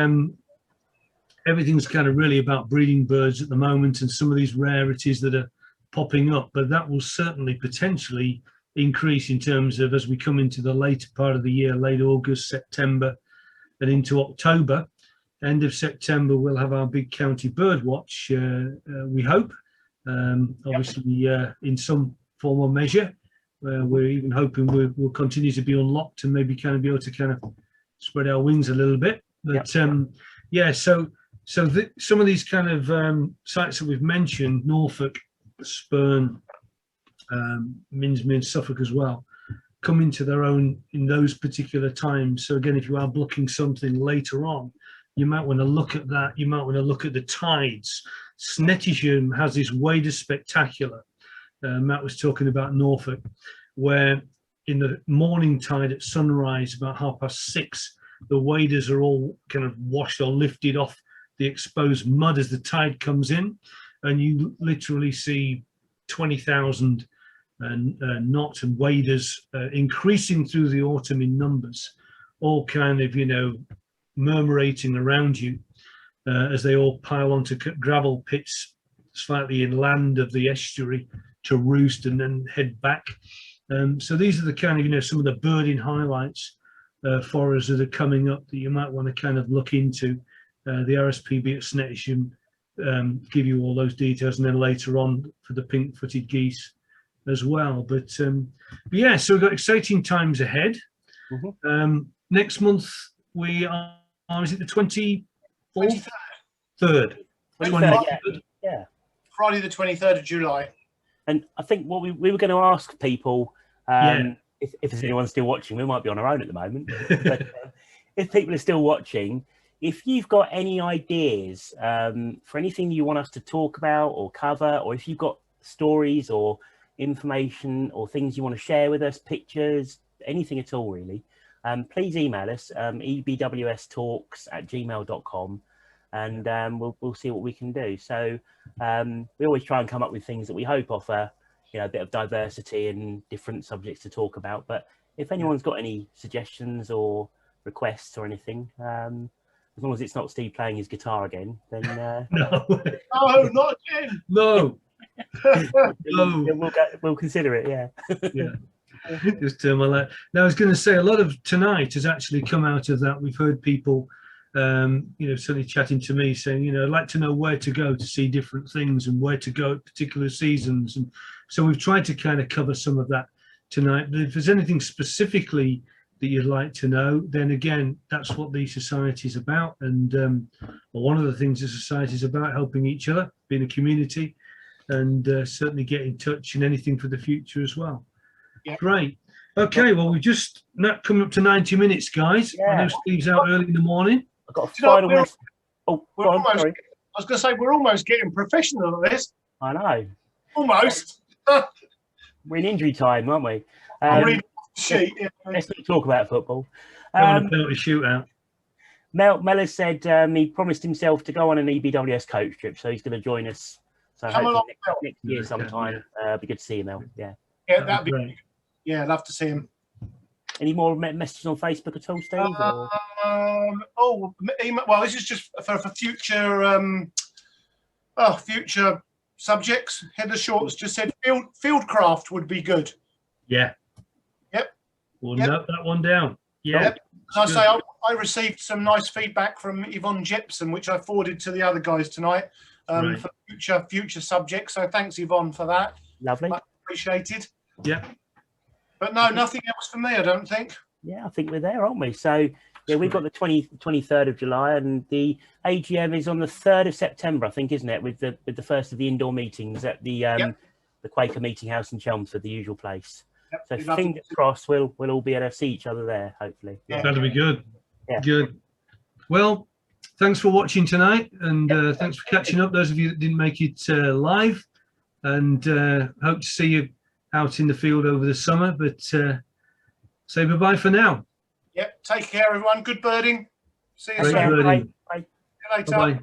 everything's kind of really about breeding birds at the moment and some of these rarities that are popping up, but that will certainly potentially increase in terms of as we come into the later part of the year, late August, September, and into October. End of September, we'll have our big county bird watch, we hope, obviously in some form or measure. We're even hoping we'll continue to be unlocked and maybe kind of be able to kind of spread our wings a little bit. But yeah, so some of these kind of sites that we've mentioned, Norfolk, Spurn, Minsmere, Suffolk as well, come into their own in those particular times. So again, if you are booking something later on, you might want to look at that. You might want to look at the tides. Snettisham has this Wader Spectacular. Matt was talking about Norfolk, where in the morning tide at sunrise, about 6:30, the waders are all kind of washed or lifted off the exposed mud as the tide comes in, and you literally see 20,000 knots and waders increasing through the autumn in numbers, all kind of, you know, murmurating around you as they all pile onto gravel pits slightly inland of the estuary to roost and then head back. So these are the kind of, you know, some of the birding highlights for us that are coming up that you might want to kind of look into. The RSPB at Snettisham give you all those details, and then later on for the pink-footed geese as well. But yeah, so we've got exciting times ahead. Next month we are, is it the 24th? 23rd. Yeah. Friday the 23rd of July. And I think what we were going to ask people, if there's anyone still watching, we might be on our own at the moment, but if people are still watching, if you've got any ideas for anything you want us to talk about or cover, or if you've got stories or information or things you want to share with us, pictures, anything at all really, please email us, ebwstalks@gmail.com, and we'll see what we can do. So we always try and come up with things that we hope offer, you know, a bit of diversity and different subjects to talk about. But if anyone's got any suggestions or requests or anything, as long as it's not Steve playing his guitar again, then no, not again. No. We'll consider it. Yeah. Just turn my light. Now I was going to say a lot of tonight has actually come out of that. We've heard people, you know, certainly chatting to me saying, you know, I'd like to know where to go to see different things and where to go at particular seasons. And so we've tried to kind of cover some of that tonight. But if there's anything specifically that you'd like to know, then again, that's what the society is about. And well, one of the things the society is about, helping each other, being a community, and certainly get in touch and anything for the future as well. Yep. Great. Okay, well, we've just not coming up to 90 minutes, guys. I know Steve's out early in the morning. I've got a final message. Oh, sorry. I was going to say, we're almost getting professional at this. I know. Almost. We're in injury time, aren't we? Let's not talk about football. On a penalty shootout. Mel has said he promised himself to go on an EBWS coach trip, so he's going to join us. So hopefully next year sometime. Be good to see you, Mel. Yeah, that'd be great. Yeah, I'd love to see him. Any more messages on Facebook at all, Steve? Well, this is just for future future subjects. Heather Shorts just said fieldcraft would be good. Yeah. Yep. We'll note that one down. Yeah. Yep. I say I received some nice feedback from Yvonne Jepson, which I forwarded to the other guys tonight for future subjects. So thanks, Yvonne, for that. Lovely. Much appreciated. Yeah. But no, nothing else from me, I don't think. Yeah, I think we're there, aren't we? So yeah, we've got the 23rd of July, and the AGM is on the 3rd of September, I think, isn't it? With the first of the indoor meetings at the Quaker Meeting House in Chelmsford, the usual place. Yep, so fingers crossed, we'll all be able to see each other there, hopefully. Yeah. That'll be good. Yeah. Good. Well, thanks for watching tonight, and thanks for catching up, those of you that didn't make it live, and hope to see you out in the field over the summer, but say bye-bye for now. Yep, take care, everyone. Good birding. See you soon. Bye. Bye. See you later. Bye-bye.